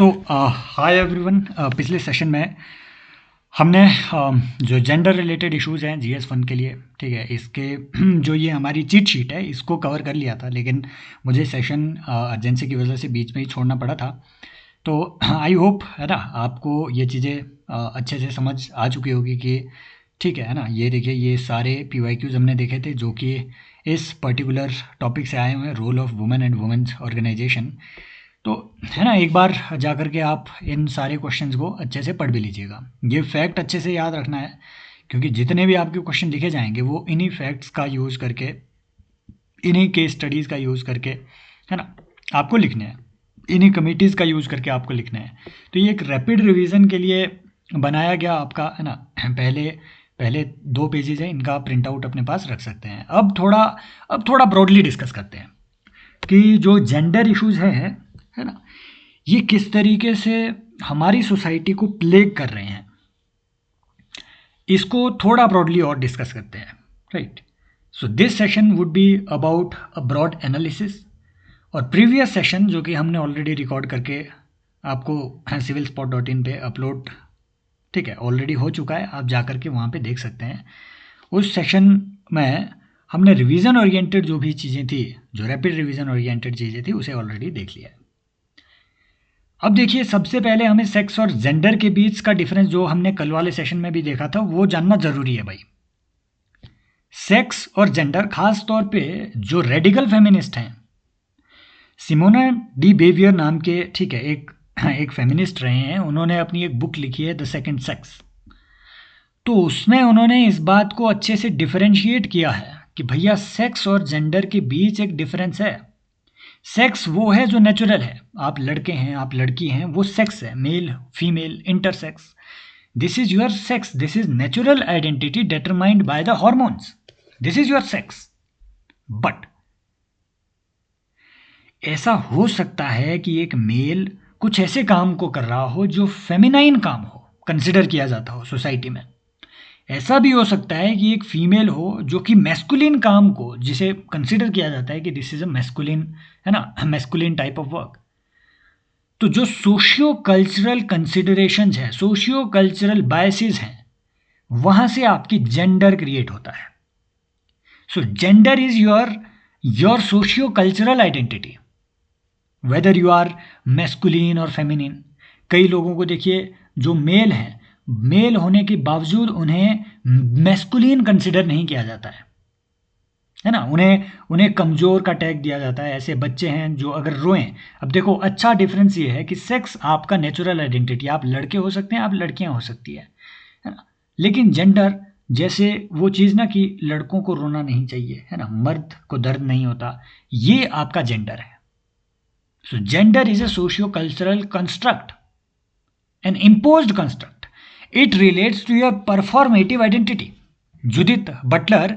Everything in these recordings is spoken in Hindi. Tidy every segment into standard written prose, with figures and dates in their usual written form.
Hi everyone. पिछले सेशन में हमने जो जेंडर रिलेटेड इश्यूज हैं GS1 के लिए, ठीक है, इसके जो ये हमारी चीट शीट है इसको कवर कर लिया था, लेकिन मुझे सेशन अर्जेंसी की वजह से बीच में ही छोड़ना पड़ा था। तो आई होप है ना आपको ये चीज़ें अच्छे से समझ आ चुकी होगी कि ठीक है ना। ये देखिए, ये सारे PYQs हमने देखे थे जो कि इस पर्टिकुलर टॉपिक से आए हुए हैं, role of women and women's organisation. तो है ना, एक बार जा कर के आप इन सारे क्वेश्चंस को अच्छे से पढ़ भी लीजिएगा। ये फैक्ट अच्छे से याद रखना है, क्योंकि जितने भी आपके क्वेश्चन लिखे जाएंगे वो इन्हीं फैक्ट्स का यूज़ करके, इन्हीं केस स्टडीज़ का यूज़ करके, है ना, आपको लिखने हैं। इन्हीं कमिटीज़ का यूज़ करके आपको लिखना है। तो ये एक रैपिड रिवीजन के लिए बनाया गया आपका, है ना। पहले 2 पेजेज हैं, इनका प्रिंट आउट अपने पास रख सकते हैं। अब थोड़ा ब्रॉडली डिस्कस करते हैं कि जो जेंडर इश्यूज है ना, ये किस तरीके से हमारी सोसाइटी को प्लेग कर रहे हैं, इसको थोड़ा ब्रॉडली और डिस्कस करते हैं, right. So this session would be about a broad analysis. और प्रीवियस सेशन जो कि हमने ऑलरेडी रिकॉर्ड करके आपको civilspot.in पे अपलोड, ठीक है, ऑलरेडी हो चुका है, आप जा करके वहाँ पे देख सकते हैं। उस सेशन में हमने रिवीजन ओरिएंटेड जो भी चीज़ें थी, जो रैपिड रिवीजन ओरिएंटेड चीज़ें थी, उसे ऑलरेडी देख लिया है। अब देखिए, सबसे पहले हमें सेक्स और जेंडर के बीच का डिफरेंस जो हमने कल वाले सेशन में भी देखा था वो जानना जरूरी है भाई। सेक्स और जेंडर, खास तौर पे जो रेडिकल फेमिनिस्ट हैं, सिमोना डी बेवियर नाम के, ठीक है, एक फेमिनिस्ट रहे हैं। उन्होंने अपनी एक बुक लिखी है द सेकंड सेक्स। तो उसमें उन्होंने इस बात को अच्छे से डिफरेंशिएट किया है कि भैया सेक्स और जेंडर के बीच एक डिफरेंस है। सेक्स वो है जो नेचुरल है, आप लड़के हैं, आप लड़की हैं, वो सेक्स है, male female intersex. This is your sex, this is natural identity determined by the hormones, this is your sex. But ऐसा हो सकता है कि एक मेल कुछ ऐसे काम को कर रहा हो जो फेमिनाइन काम हो, कंसिडर किया जाता हो सोसाइटी में। ऐसा भी हो सकता है कि एक फीमेल हो जो कि मैस्कुलिन काम को, जिसे कंसिडर किया जाता है कि दिस इज अ मैस्कुलिन, है ना, मैस्कुलिन टाइप ऑफ वर्क। तो जो सोशियो कल्चरल कंसिडरेशंस है, सोशियो कल्चरल बायसेस हैं, वहां से आपकी जेंडर क्रिएट होता है। So gender is your socio cultural identity, whether you are masculine और फेमिनिन। कई लोगों को देखिए जो मेल हैं, मेल होने के बावजूद उन्हें मैस्कुलिन कंसिडर नहीं किया जाता है ना, उन्हें कमज़ोर का टैग दिया जाता है। ऐसे बच्चे हैं जो अगर रोएं, अब देखो अच्छा डिफरेंस ये है कि सेक्स आपका नेचुरल आइडेंटिटी, आप लड़के हो सकते हैं, आप लड़कियां हो सकती है ना। लेकिन जेंडर, जैसे वो चीज़ ना कि लड़कों को रोना नहीं चाहिए, है ना, मर्द को दर्द नहीं होता, ये आपका जेंडर है। So gender is a socio-cultural construct, an imposed construct. It relates to your performative identity. Judith Butler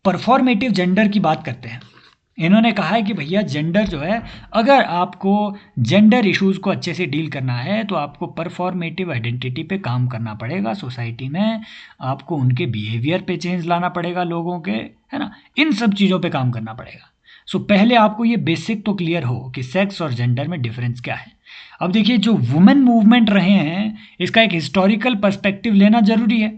performative gender की बात करते हैं। इन्होंने कहा है कि भैया जेंडर जो है, अगर आपको जेंडर इश्यूज को अच्छे से डील करना है तो आपको परफॉर्मेटिव आइडेंटिटी पे काम करना पड़ेगा सोसाइटी में। आपको उनके बिहेवियर पे चेंज लाना पड़ेगा, लोगों के, है ना, इन सब चीज़ों पे काम करना पड़ेगा। सो पहले आपको ये बेसिक तो क्लियर हो कि सेक्स और जेंडर में डिफरेंस क्या है। अब देखिए, जो वुमेन मूवमेंट रहे हैं, इसका एक हिस्टोरिकल पर्सपेक्टिव लेना जरूरी है।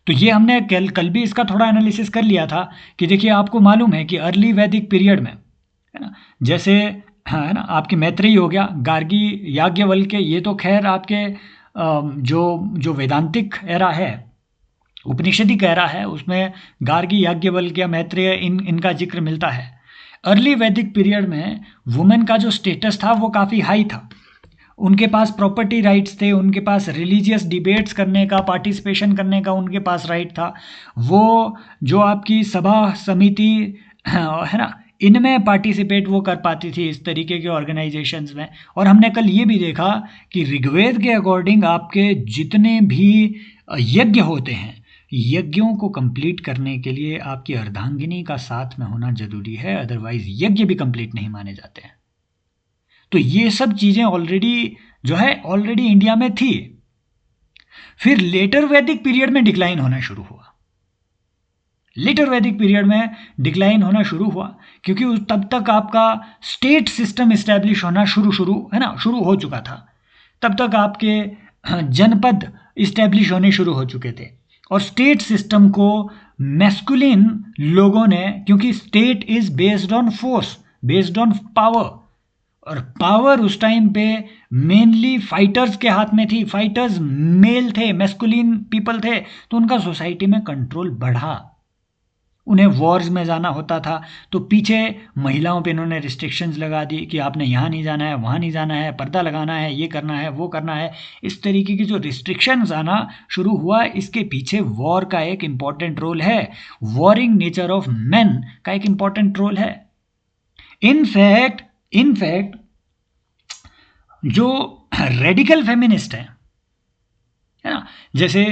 तो ये हमने कल भी इसका थोड़ा एनालिसिस कर लिया था कि देखिए, आपको मालूम है कि अर्ली वैदिक पीरियड में, है ना, जैसे, हाँ, है ना, आपकी मैत्रेयी हो गया, गार्गी, याज्ञवल्क्य, ये तो खैर आपके जो जो वेदांतिक एरा है, उपनिषदिक एरा है, उसमें गार्गी, याज्ञवल्क्य, मैत्रेय, इनका जिक्र मिलता है। अर्ली वैदिक पीरियड में वुमेन का जो स्टेटस था वो काफ़ी हाई था। उनके पास प्रॉपर्टी राइट्स थे, उनके पास रिलीजियस डिबेट्स करने का, पार्टिसिपेशन करने का उनके पास राइट था। वो जो आपकी सभा समिति, है ना, इनमें पार्टिसिपेट वो कर पाती थी, इस तरीके के ऑर्गेनाइजेशंस में। और हमने कल ये भी देखा कि ऋग्वेद के अकॉर्डिंग आपके जितने भी यज्ञ होते हैं, यज्ञों को कंप्लीट करने के लिए आपकी अर्धांगिनी का साथ में होना जरूरी है, अदरवाइज यज्ञ भी कंप्लीट नहीं माने जाते हैं। तो ये सब चीजें ऑलरेडी इंडिया में थी। फिर लेटर वैदिक पीरियड में डिक्लाइन होना शुरू हुआ। लेटर वैदिक पीरियड में डिक्लाइन होना शुरू हुआ, क्योंकि तब तक आपका स्टेट सिस्टम इस्टेब्लिश होना शुरू हो चुका था। तब तक आपके जनपद इस्टेब्लिश होने शुरू हो चुके थे, और स्टेट सिस्टम को मैस्कुलिन लोगों ने, क्योंकि state is based on force, based on power, और पावर उस टाइम पे मेनली फाइटर्स के हाथ में थी। फाइटर्स मेल थे, मैस्कुलिन पीपल थे, तो उनका सोसाइटी में कंट्रोल बढ़ा। उन्हें वॉर्स में जाना होता था, तो पीछे महिलाओं पे इन्होंने रिस्ट्रिक्शंस लगा दी कि आपने यहाँ नहीं जाना है, वहाँ नहीं जाना है, पर्दा लगाना है, ये करना है, वो करना है। इस तरीके की जो रिस्ट्रिक्शंस आना शुरू हुआ, इसके पीछे वॉर का एक इम्पॉर्टेंट रोल है। वॉरिंग नेचर ऑफ मेन का एक इम्पॉर्टेंट रोल है। इनफैक्ट जो रेडिकल फेमिनिस्ट है ना, जैसे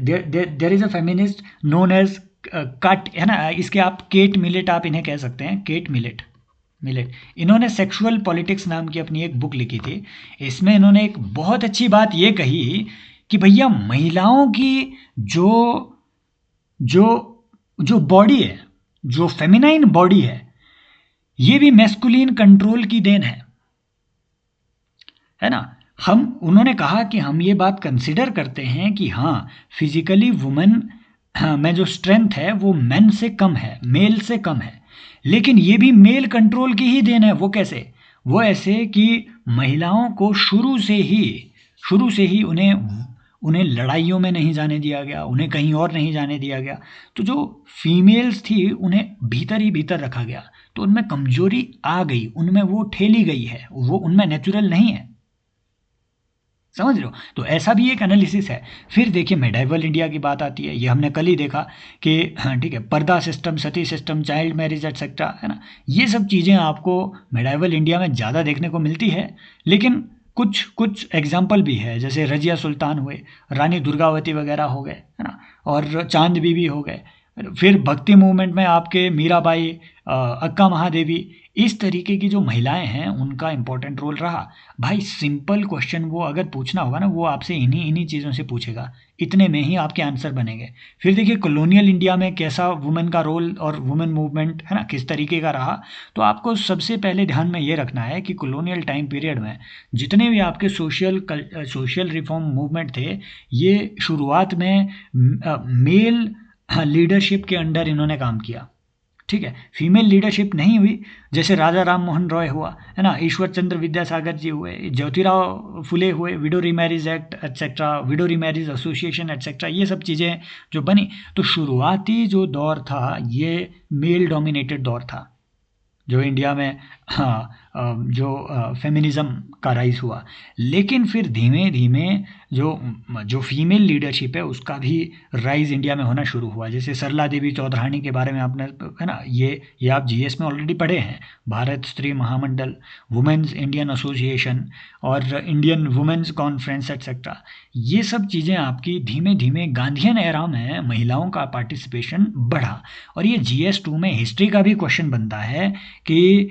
there is a feminist known as cut, है ना, इसके आप केट मिलेट, आप इन्हें कह सकते हैं, केट मिलेट। इन्होंने सेक्सुअल पॉलिटिक्स नाम की अपनी एक बुक लिखी थी। इसमें इन्होंने एक बहुत अच्छी बात ये कही कि भैया महिलाओं की जो जो जो बॉडी है, जो फेमिनाइन बॉडी है, ये भी मैस्कुलिन कंट्रोल की देन है ना। उन्होंने कहा कि हम ये बात कंसिडर करते हैं कि हाँ, फिजिकली वुमेन में जो स्ट्रेंथ है वो मेन से कम है, मेल से कम है, लेकिन ये भी मेल कंट्रोल की ही देन है। वो कैसे? वो ऐसे कि महिलाओं को शुरू से ही उन्हें लड़ाइयों में नहीं जाने दिया गया, उन्हें कहीं और नहीं जाने दिया गया। तो जो फीमेल्स थी उन्हें भीतर ही भीतर रखा गया, तो उनमें कमजोरी आ गई, उनमें वो ठेली गई है, वो उनमें नेचुरल नहीं है। समझ रहे हो? तो ऐसा भी एक एनालिसिस है। फिर देखिए मेडाइवल इंडिया की बात आती है, ये हमने कल ही देखा कि हाँ ठीक है, पर्दा सिस्टम, सती सिस्टम, चाइल्ड मैरिज एटसेट्रा, है ना, ये सब चीज़ें आपको मेडाइवल इंडिया में ज़्यादा देखने को मिलती है। लेकिन कुछ एग्जाम्पल भी है, जैसे रजिया सुल्तान हुए, रानी दुर्गावती वगैरह हो गए, है ना, और चांद बीबी हो गए। फिर भक्ति मूवमेंट में आपके मीराबाई, अक्का महादेवी, इस तरीके की जो महिलाएं हैं उनका इंपॉर्टेंट रोल रहा। भाई सिंपल क्वेश्चन वो अगर पूछना होगा ना, वो आपसे इन्हीं चीज़ों से पूछेगा, इतने में ही आपके आंसर बनेंगे। फिर देखिए कॉलोनियल इंडिया में कैसा वुमेन का रोल और वुमेन मूवमेंट, है ना, किस तरीके का रहा। तो आपको सबसे पहले ध्यान में ये रखना है कि कॉलोनियल टाइम पीरियड में जितने भी आपके सोशल रिफॉर्म मूवमेंट थे, ये शुरुआत में मेल लीडरशिप के अंडर इन्होंने काम किया। ठीक है, फीमेल लीडरशिप नहीं हुई। जैसे राजा राम मोहन रॉय हुआ, है ना, ईश्वर चंद्र विद्यासागर जी हुए, ज्योतिराव फुले हुए, window remarriage act etcetera, window remarriage association etcetera, ये सब चीज़ें जो बनी। तो शुरुआती जो दौर था ये मेल डोमिनेटेड दौर था, जो इंडिया में जो फेमिनिज़म का राइज हुआ। लेकिन फिर धीमे धीमे जो फीमेल लीडरशिप है उसका भी राइज इंडिया में होना शुरू हुआ। जैसे सरला देवी चौधरानी के बारे में आपने, है ना, ये आप जीएस में ऑलरेडी पढ़े हैं। भारत स्त्री महामंडल, वुमेन्स इंडियन एसोसिएशन और इंडियन वुमेन्स कॉन्फ्रेंस एटसेट्रा, ये सब चीज़ें आपकी धीमे धीमे गांधीयन एरा में महिलाओं का पार्टिसिपेशन बढ़ा। और ये GS2 में हिस्ट्री का भी क्वेश्चन बनता है कि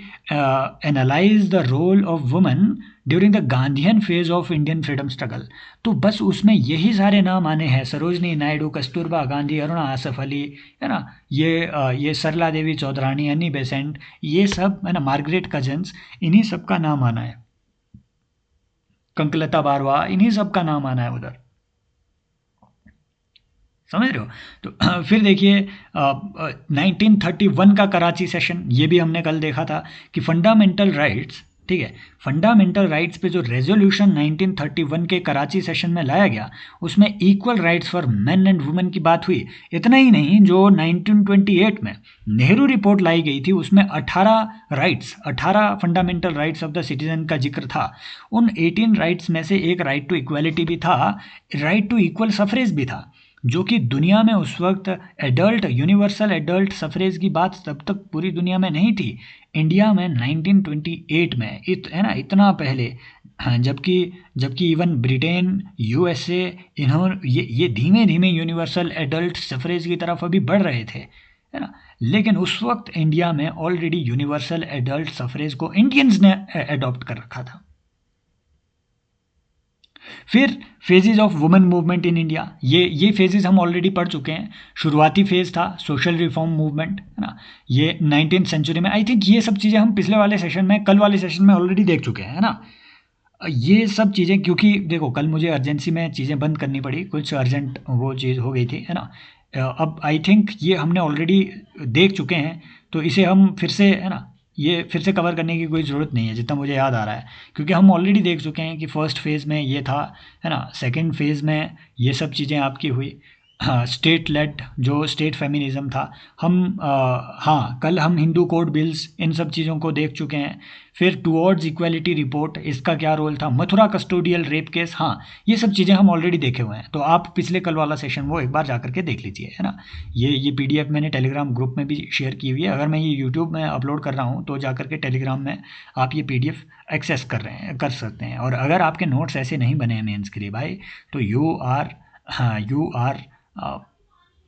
analyse the role of women during the Gandhian phase of Indian freedom struggle. तो बस उसमें यही सारे नाम आने हैं, सरोजनी नायडू, कस्तूरबा गांधी, अरुणा आसफ अली, है ना, ये सरला देवी चौधरानी, एनी बेसेंट, ये सब, है ना, मार्गरेट कजन्स, इन्हीं सब का नाम आना है, कंकलता बारवा, इन्हीं सब का नाम आना है उधर। समझ रहे हो? तो फिर देखिए 1931 का कराची सेशन, ये भी हमने कल देखा था कि फंडामेंटल राइट्स, ठीक है, फंडामेंटल राइट्स पे जो रेजोल्यूशन 1931 के कराची सेशन में लाया गया, उसमें equal rights for main and women की बात हुई। इतना ही नहीं, जो 1928 में नेहरू रिपोर्ट लाई गई थी उसमें 18 fundamental rights of the citizen का जिक्र था। उन 18 राइट्स में से एक राइट टू इक्वालिटी भी था, राइट टू इक्वल सफरेज भी था, जो कि दुनिया में उस वक्त यूनिवर्सल एडल्ट सफरेज की बात तब तक पूरी दुनिया में नहीं थी। इंडिया में 1928 में, है ना, इतना पहले, हाँ, जबकि इवन ब्रिटेन, USA, इन्होंने ये धीमे धीमे यूनिवर्सल एडल्ट सफरेज की तरफ अभी बढ़ रहे थे, है ना। लेकिन उस वक्त इंडिया में ऑलरेडी यूनिवर्सल एडल्ट सफरेज को इंडियंस ने अडॉप्ट कर रखा था। फिर phases of women movement in India, ये फेजेस हम ऑलरेडी पढ़ चुके हैं। शुरुआती फेज था सोशल रिफॉर्म मूवमेंट, है ना, ये 19th सेंचुरी में। आई थिंक ये सब चीज़ें हम पिछले वाले सेशन में, कल वाले सेशन में ऑलरेडी देख चुके हैं, है ना। ये सब चीज़ें, क्योंकि देखो कल मुझे अर्जेंसी में चीज़ें बंद करनी पड़ी, कुछ अर्जेंट वो चीज़ हो गई थी, है ना। अब आई थिंक ये हमने ऑलरेडी देख चुके हैं, तो इसे हम फिर से, है ना, ये फिर से कवर करने की कोई ज़रूरत नहीं है जितना मुझे याद आ रहा है, क्योंकि हम ऑलरेडी देख चुके हैं कि फर्स्ट फेज़ में ये था, है ना, सेकंड फेज़ में ये सब चीज़ें आपकी हुई। हाँ, स्टेट लेड जो स्टेट फेमिनिज्म था, हम हाँ कल हम हिंदू कोड बिल्स, इन सब चीज़ों को देख चुके हैं। फिर टुवर्ड्स इक्वालिटी रिपोर्ट, इसका क्या रोल था, मथुरा कस्टोडियल रेप केस, हाँ ये सब चीज़ें हम ऑलरेडी देखे हुए हैं। तो आप पिछले कल वाला सेशन वो एक बार जा करके देख लीजिए, है ना। ये पीडीएफ मैंने टेलीग्राम ग्रुप में भी शेयर की हुई है। अगर मैं ये यूट्यूब में अपलोड कर रहा हूँ तो जा करके टेलीग्राम में आप ये पीडीएफ एक्सेस कर सकते हैं। और अगर आपके नोट्स ऐसे नहीं बने हैं मेंस के लिए भाई, तो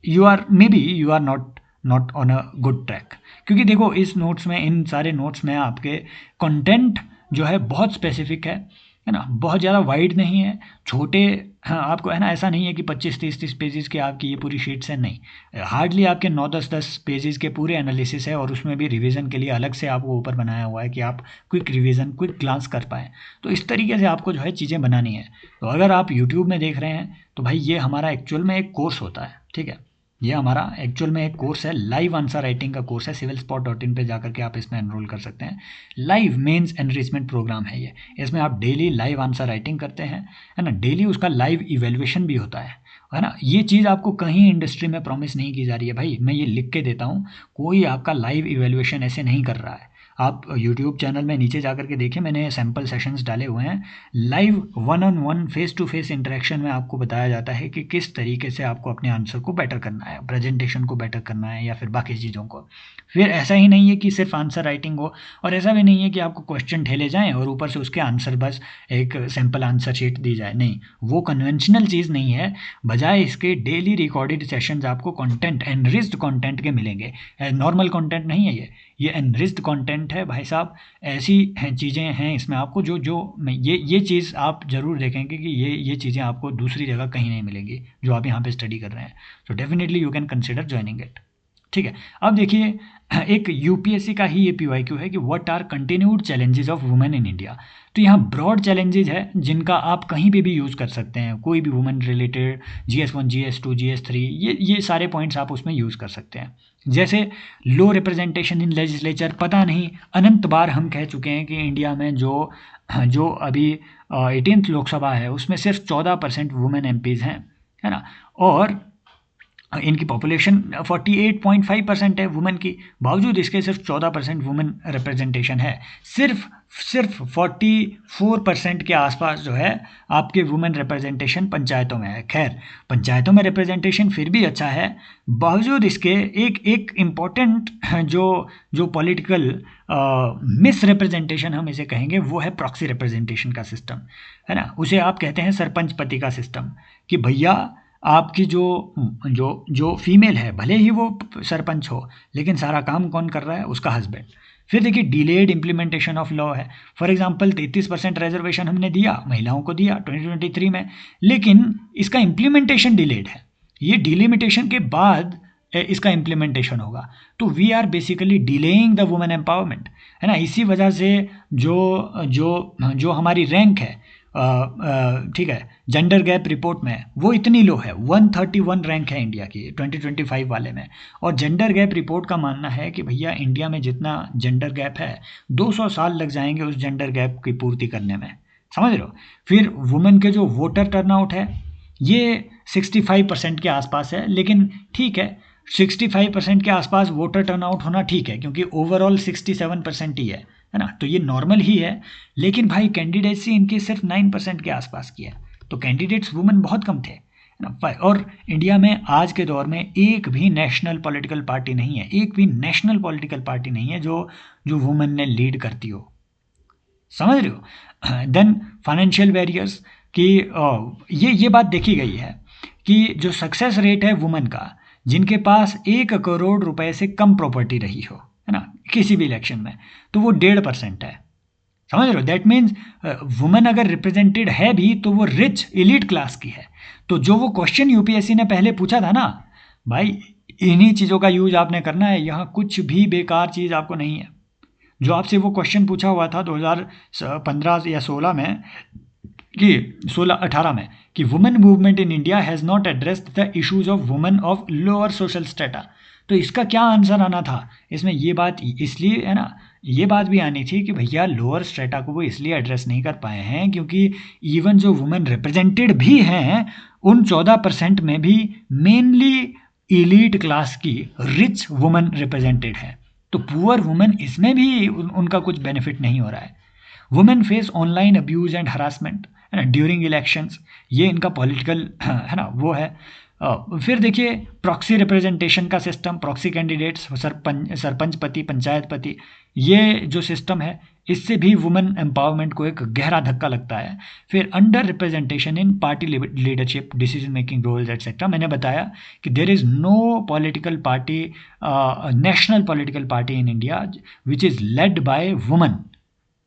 you are maybe you are not on a good track. क्योंकि देखो इस नोट्स में, इन सारे नोट्स में आपके कंटेंट जो है बहुत स्पेसिफिक है ना, बहुत ज़्यादा वाइड नहीं है, छोटे, हाँ आपको, है ना, ऐसा नहीं है कि 25-30 पेजेस के आपकी ये पूरी शीट्स हैं, नहीं, हार्डली आपके 9-10 पेजेस के पूरे एनालिसिस है, और उसमें भी रिवीजन के लिए अलग से आपको ऊपर बनाया हुआ है कि आप क्विक रिवीजन, क्विक ग्लांस कर पाएँ। तो इस तरीके से आपको जो है चीज़ें बनानी है। तो अगर आप यूट्यूब में देख रहे हैं तो भाई ये हमारा एक्चुअल में एक कोर्स होता है, ठीक है, ये हमारा एक्चुअल में एक कोर्स है, लाइव आंसर राइटिंग का कोर्स है। civilspot.in पे जाकर के आप इसमें एनरोल कर सकते हैं। लाइव मेंस एनरिचमेंट प्रोग्राम है ये, इसमें आप डेली लाइव आंसर राइटिंग करते हैं, है ना, डेली उसका लाइव इवेल्युएशन भी होता है ना। ये चीज़ आपको कहीं इंडस्ट्री में प्रॉमिस नहीं की जा रही है भाई, मैं ये लिख के देता हूँ, कोई आपका लाइव इवेल्युएशन ऐसे नहीं कर रहा है। आप यूट्यूब चैनल में नीचे जा करके देखिए, मैंने सैम्पल सेशंस डाले हुए हैं। Live 1-on-1 face to face interaction में आपको बताया जाता है कि किस तरीके से आपको अपने आंसर को बेटर करना है, प्रेजेंटेशन को बेटर करना है, या फिर बाकी चीज़ों को। फिर ऐसा ही नहीं है कि सिर्फ आंसर राइटिंग हो, और ऐसा भी नहीं है कि आपको क्वेश्चन ठेले जाएँ और ऊपर से उसके आंसर बस एक सैम्पल आंसर शीट दी जाए, नहीं, वो कन्वेंशनल चीज़ नहीं है। बजाय इसके डेली रिकॉर्डेड सेशंस आपको कंटेंट, एनरिच्ड कंटेंट के मिलेंगे। नॉर्मल कंटेंट नहीं है ये एनरिच्ड कंटेंट है भाई साहब। ऐसी हैं चीज़ें हैं इसमें आपको, जो ये चीज़ आप ज़रूर देखेंगे कि ये चीज़ें आपको दूसरी जगह कहीं नहीं मिलेंगी जो आप यहाँ पे स्टडी कर रहे हैं। तो definitely you can consider joining it, ठीक है। अब देखिए एक यूपीएससी का ही ये पीवाईक्यू है कि what are continued challenges of women in India. तो यहाँ ब्रॉड चैलेंजेज है जिनका आप कहीं पे भी यूज़ कर सकते हैं, कोई भी women related, GS1 GS2 GS3, ये सारे पॉइंट्स आप उसमें यूज़ कर सकते हैं। जैसे लो रिप्रेजेंटेशन इन लेजिस्लेचर, पता नहीं अनंत बार हम कह चुके हैं कि इंडिया में जो अभी 18th लोकसभा है उसमें सिर्फ 14% वुमेन एमपीज़ हैं, है ना, और इनकी पॉपुलेशन 48.5% है वुमेन की, बावजूद इसके सिर्फ 14% वुमेन रिप्रेजेंटेशन है। सिर्फ 44% के आसपास जो है आपके वुमेन रिप्रेजेंटेशन पंचायतों में है। खैर पंचायतों में रिप्रेजेंटेशन फिर भी अच्छा है, बावजूद इसके एक इम्पॉर्टेंट जो पॉलिटिकल मिस रिप्रेजेंटेशन हम इसे कहेंगे, वो है प्रॉक्सी रिप्रेजेंटेशन का सिस्टम, है ना। उसे आप कहते हैं सरपंच पति का सिस्टम, कि भैया आपकी जो फीमेल है, भले ही वो सरपंच हो, लेकिन सारा काम कौन कर रहा है, उसका हस्बैंड। फिर देखिए डिलेड इम्प्लीमेंटेशन ऑफ लॉ है। फॉर एग्जांपल 33% रिजर्वेशन हमने दिया, महिलाओं को दिया 2023 में, लेकिन इसका इम्प्लीमेंटेशन डिलेड है। ये डिलिमिटेशन के बाद इसका इम्प्लीमेंटेशन होगा। तो we are basically delaying the women empowerment, है ना। इसी वजह से जो हमारी रैंक है, ठीक है, जेंडर गैप रिपोर्ट में वो इतनी लो है, 131 रैंक है इंडिया की 2025 वाले में। और जेंडर गैप रिपोर्ट का मानना है कि भैया इंडिया में जितना जेंडर गैप है 200 साल लग जाएंगे उस जेंडर गैप की पूर्ति करने में, समझ रहे हो। फिर वुमेन के जो वोटर टर्नआउट है ये 65% के आसपास है, लेकिन ठीक है 65% के आसपास वोटर टर्नआउट होना ठीक है, क्योंकि ओवरऑल 67% ही है ना, तो ये नॉर्मल ही है। लेकिन भाई कैंडिडेट्सी इनकी सिर्फ 9% के आसपास की है, तो कैंडिडेट्स वुमेन बहुत कम थे, है ना। और इंडिया में आज के दौर में एक भी नेशनल पॉलिटिकल पार्टी नहीं है, एक भी नेशनल पॉलिटिकल पार्टी नहीं है जो वुमेन ने लीड करती हो, समझ रहे हो। देन फाइनेंशियल बैरियर्स की ये बात देखी गई है कि जो सक्सेस रेट है वुमेन का, जिनके पास 1 करोड़ रुपए से कम प्रॉपर्टी रही हो, है ना, किसी भी इलेक्शन में, तो वो 1.5% है। समझ रहे हो? दैट मीन्स वुमेन अगर रिप्रेजेंटेड है भी तो वो रिच एलिट क्लास की है। तो जो वो क्वेश्चन यूपीएससी ने पहले पूछा था ना भाई, इन्हीं चीज़ों का यूज आपने करना है, यहाँ कुछ भी बेकार चीज़ आपको नहीं है। जो आपसे वो क्वेश्चन पूछा हुआ था 2015 या 16 में कि 16-18 में कि women movement in India has not addressed the issues of women of lower social strata, तो इसका क्या आंसर आना था इसमें? ये बात इसलिए है ना, ये बात भी आनी थी कि भैया लोअर स्ट्रेटा को वो इसलिए एड्रेस नहीं कर पाए हैं क्योंकि इवन जो वुमेन रिप्रेजेंटेड भी हैं उन 14% में भी मेनली एलीट क्लास की रिच वुमेन रिप्रेजेंटेड है। तो पुअर वुमेन इसमें भी उनका कुछ बेनिफिट नहीं हो रहा है। Women face online abuse and harassment है ना ड्यूरिंग इलेक्शंस, ये इनका पॉलिटिकल है ना वो है। फिर देखिए प्रॉक्सी रिप्रेजेंटेशन का सिस्टम, प्रॉक्सी कैंडिडेट्स, सरपंच पति, पंचायत पति, ये जो सिस्टम है इससे भी वुमेन एम्पावरमेंट को एक गहरा धक्का लगता है। फिर under representation in party leadership, decision making roles etcetera. मैंने बताया कि there is no political party, national political party in India which is led by women.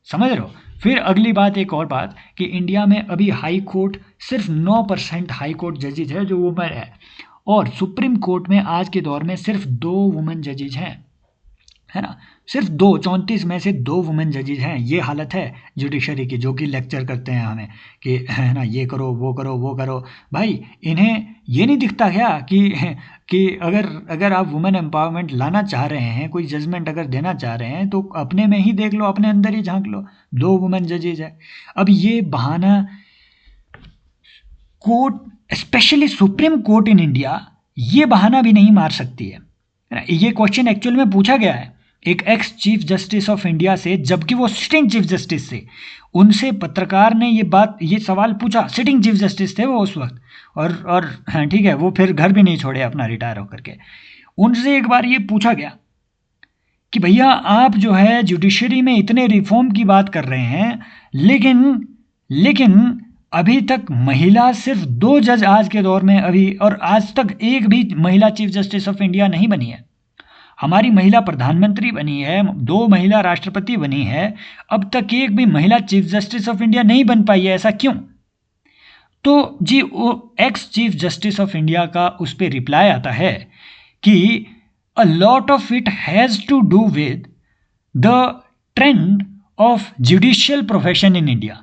समझ रहे हो? फिर अगली बात, एक और बात कि इंडिया में अभी हाई कोर्ट सिर्फ 9% हाई कोर्ट जजेज है जो वुमेन है, और सुप्रीम कोर्ट में आज के दौर में सिर्फ 2 वुमेन जजेज हैं, है ना, सिर्फ 2, 34 में से 2 वुमेन जजेज हैं। ये हालत है जुडिशरी की, जो कि लेक्चर करते हैं हमें कि है ना ये करो वो करो वो करो। भाई इन्हें ये नहीं दिखता क्या कि अगर आप वुमेन एम्पावरमेंट लाना चाह रहे हैं, कोई जजमेंट अगर देना चाह रहे हैं तो अपने में ही देख लो, अपने अंदर ही झांक लो, 2 वुमेन जजेज है। अब ये बहाना court, specially supreme court in India, ये बहाना भी नहीं मार सकती है ना। ये क्वेश्चन एक्चुअल में पूछा गया है एक x chief justice of India से, जबकि वो सिटिंग चीफ जस्टिस से, उनसे पत्रकार ने ये सवाल पूछा, सिटिंग चीफ जस्टिस थे वो उस वक्त, और हाँ ठीक है, वो फिर घर भी नहीं छोड़े अपना रिटायर होकर के। उनसे एक बार ये पूछा गया कि भैया आप जो है जुडिशरी में इतने रिफॉर्म की बात कर रहे हैं, लेकिन अभी तक महिला सिर्फ 2 जज आज के दौर में अभी, और आज तक एक भी महिला चीफ जस्टिस ऑफ इंडिया नहीं बनी है। हमारी महिला प्रधानमंत्री बनी है, 2 महिला राष्ट्रपति बनी है, अब तक एक भी महिला चीफ जस्टिस ऑफ इंडिया नहीं बन पाई है, ऐसा क्यों? तो जी वो ex chief justice of India का उस पर रिप्लाई आता है कि a lot of it has to do with the trend of judicial profession in India.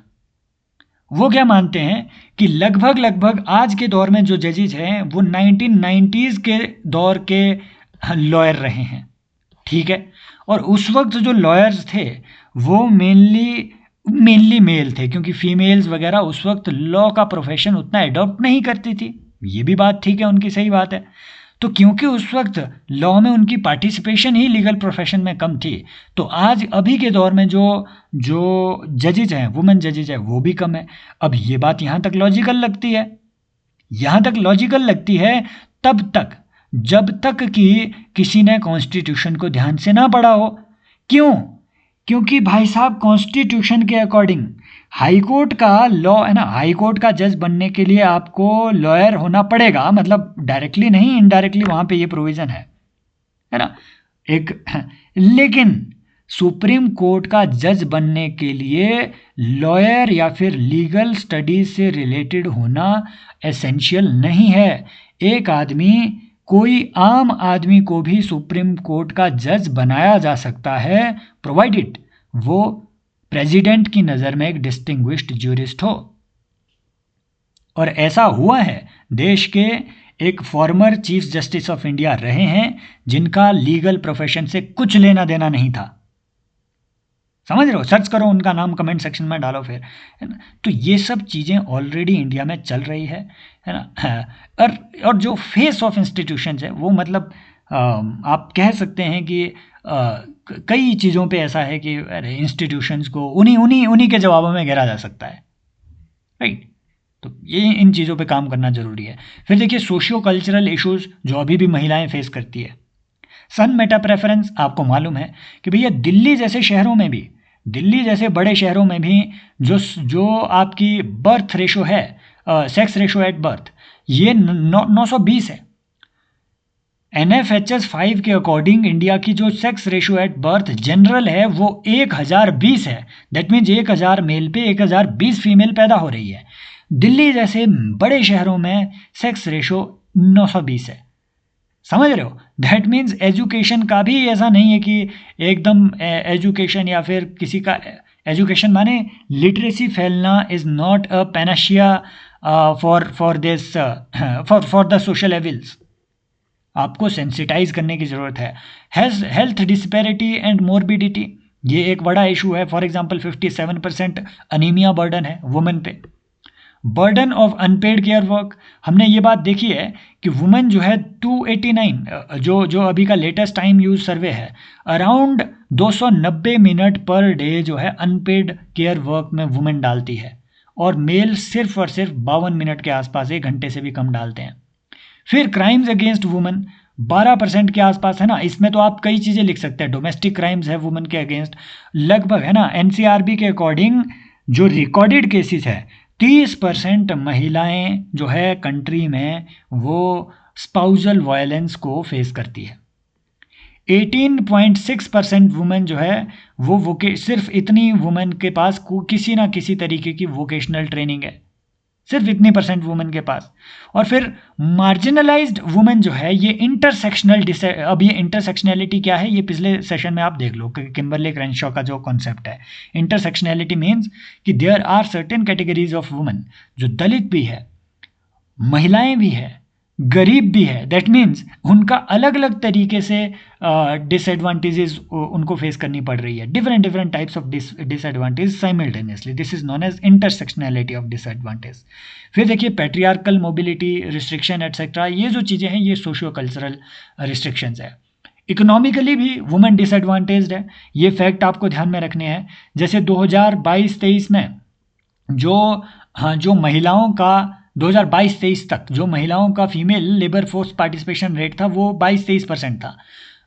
वो क्या मानते हैं कि लगभग आज के दौर में जो जजेज हैं वो 1990s के दौर के लॉयर रहे हैं, ठीक है, और उस वक्त जो लॉयर्स थे वो मेनली मेल थे, क्योंकि फीमेल्स वगैरह उस वक्त लॉ का प्रोफेशन उतना एडॉप्ट नहीं करती थी। ये भी बात ठीक है, उनकी सही बात है। तो क्योंकि उस वक्त लॉ में उनकी पार्टिसिपेशन ही लीगल प्रोफेशन में कम थी, तो आज अभी के दौर में जो जजेज हैं, वुमेन जजेज हैं, वो भी कम है। अब ये बात यहाँ तक लॉजिकल लगती है, यहाँ तक लॉजिकल लगती है तब तक जब तक कि किसी ने कॉन्स्टिट्यूशन को ध्यान से ना पढ़ा हो। क्यों? क्योंकि भाई साहब कॉन्स्टिट्यूशन के अकॉर्डिंग हाई कोर्ट का लॉ है ना, हाई कोर्ट का जज बनने के लिए आपको लॉयर होना पड़ेगा, मतलब डायरेक्टली नहीं इनडायरेक्टली वहाँ पे ये प्रोविज़न है ना एक। लेकिन सुप्रीम कोर्ट का जज बनने के लिए लॉयर या फिर लीगल स्टडीज से रिलेटेड होना एसेंशियल नहीं है। एक आदमी, कोई आम आदमी को भी सुप्रीम कोर्ट का जज बनाया जा सकता है, प्रोवाइडेड वो प्रेसिडेंट की नज़र में एक डिस्टिंग्विश्ड ज्यूरिस्ट हो। और ऐसा हुआ है, देश के एक former chief justice of India रहे हैं जिनका लीगल प्रोफेशन से कुछ लेना देना नहीं था। समझ रहे हो? सर्च करो उनका नाम, कमेंट सेक्शन में डालो फिर, है ना। तो ये सब चीज़ें ऑलरेडी इंडिया में चल रही है ना। और जो फेस ऑफ इंस्टीट्यूशंस है वो मतलब आप कह सकते हैं कि कई चीज़ों पे ऐसा है कि इंस्टीट्यूशंस को उन्हीं के जवाबों में घेरा जा सकता है, राइट। तो ये इन चीज़ों पे काम करना ज़रूरी है। फिर देखिए सोशियो कल्चरल इश्यूज़ जो अभी भी महिलाएं फेस करती है। सन मेटा प्रेफरेंस, आपको मालूम है कि भैया दिल्ली जैसे शहरों में भी, दिल्ली जैसे बड़े शहरों में भी जो आपकी बर्थ रेशो है, सेक्स रेशो एट बर्थ, ये 920 है। NFHS 5 के अकॉर्डिंग इंडिया की जो sex ratio at birth general है वो 1020 है। दैट मीन्स 1000 मेल पे 1020 फीमेल पैदा हो रही है। दिल्ली जैसे बड़े शहरों में सेक्स रेशियो 920 है। समझ रहे हो? दैट मीन्स एजुकेशन का भी ऐसा नहीं है कि एकदम एजुकेशन या फिर किसी का एजुकेशन माने लिटरेसी फैलना is not a panacea for this for the social evils. आपको सेंसिटाइज करने की ज़रूरत है। हेल्थ डिस्पैरिटी एंड मोर्बिडिटी, ये एक बड़ा इशू है। फॉर एग्जांपल 57% अनीमिया बर्डन है वुमेन पे। Burden of unpaired care work, हमने ये बात देखी है कि वुमेन जो है 289 जो अभी का लेटेस्ट टाइम यूज सर्वे है, अराउंड 290 मिनट पर डे जो है अनपेड केयर वर्क में वुमेन डालती है, और मेल सिर्फ और सिर्फ 52 मिनट के आसपास, 1 घंटे से भी कम डालते हैं। फिर क्राइम्स अगेंस्ट वुमेन 12% के आसपास है ना। इसमें तो आप कई चीज़ें लिख सकते हैं। डोमेस्टिक क्राइम्स है वुमेन के अगेंस्ट लगभग, है ना, एनसीआरबी के अकॉर्डिंग जो रिकॉर्डेड केसेस है 30% महिलाएं जो है कंट्री में वो स्पाउजल वायलेंस को फेस करती है। 18.6% वुमेन जो है वो सिर्फ इतनी वुमेन के पास किसी ना किसी तरीके की वोकेशनल ट्रेनिंग है, सिर्फ इतनी परसेंट वुमेन के पास। और फिर मार्जिनलाइज्ड वुमेन जो है ये इंटरसेक्शनल, अब ये इंटरसेक्शनैलिटी क्या है ये पिछले सेशन में आप देख लो, किम्बरले क्रैनशॉ का जो कॉन्सेप्ट है। इंटरसेक्शनैलिटी मीन्स कि there are certain categories of women जो दलित भी है, महिलाएं भी है, गरीब भी है। दैट मीन्स उनका अलग अलग तरीके से डिसएडवांटेजेस उनको फेस करनी पड़ रही है, different different types of disadvantage simultaneously. This is known as intersectionality of disadvantage. फिर देखिए पैट्रियार्कल मोबिलिटी रिस्ट्रिक्शन एटसेट्रा, ये जो चीज़ें हैं ये सोशियो कल्चरल रिस्ट्रिक्शंस है। इकोनॉमिकली भी वुमेन डिसएडवांटेज्ड है, ये फैक्ट आपको ध्यान में रखने हैं। जैसे 2022-23 में जो महिलाओं का 2022-23 तक जो महिलाओं का female labour force participation rate था वो 22-23% था।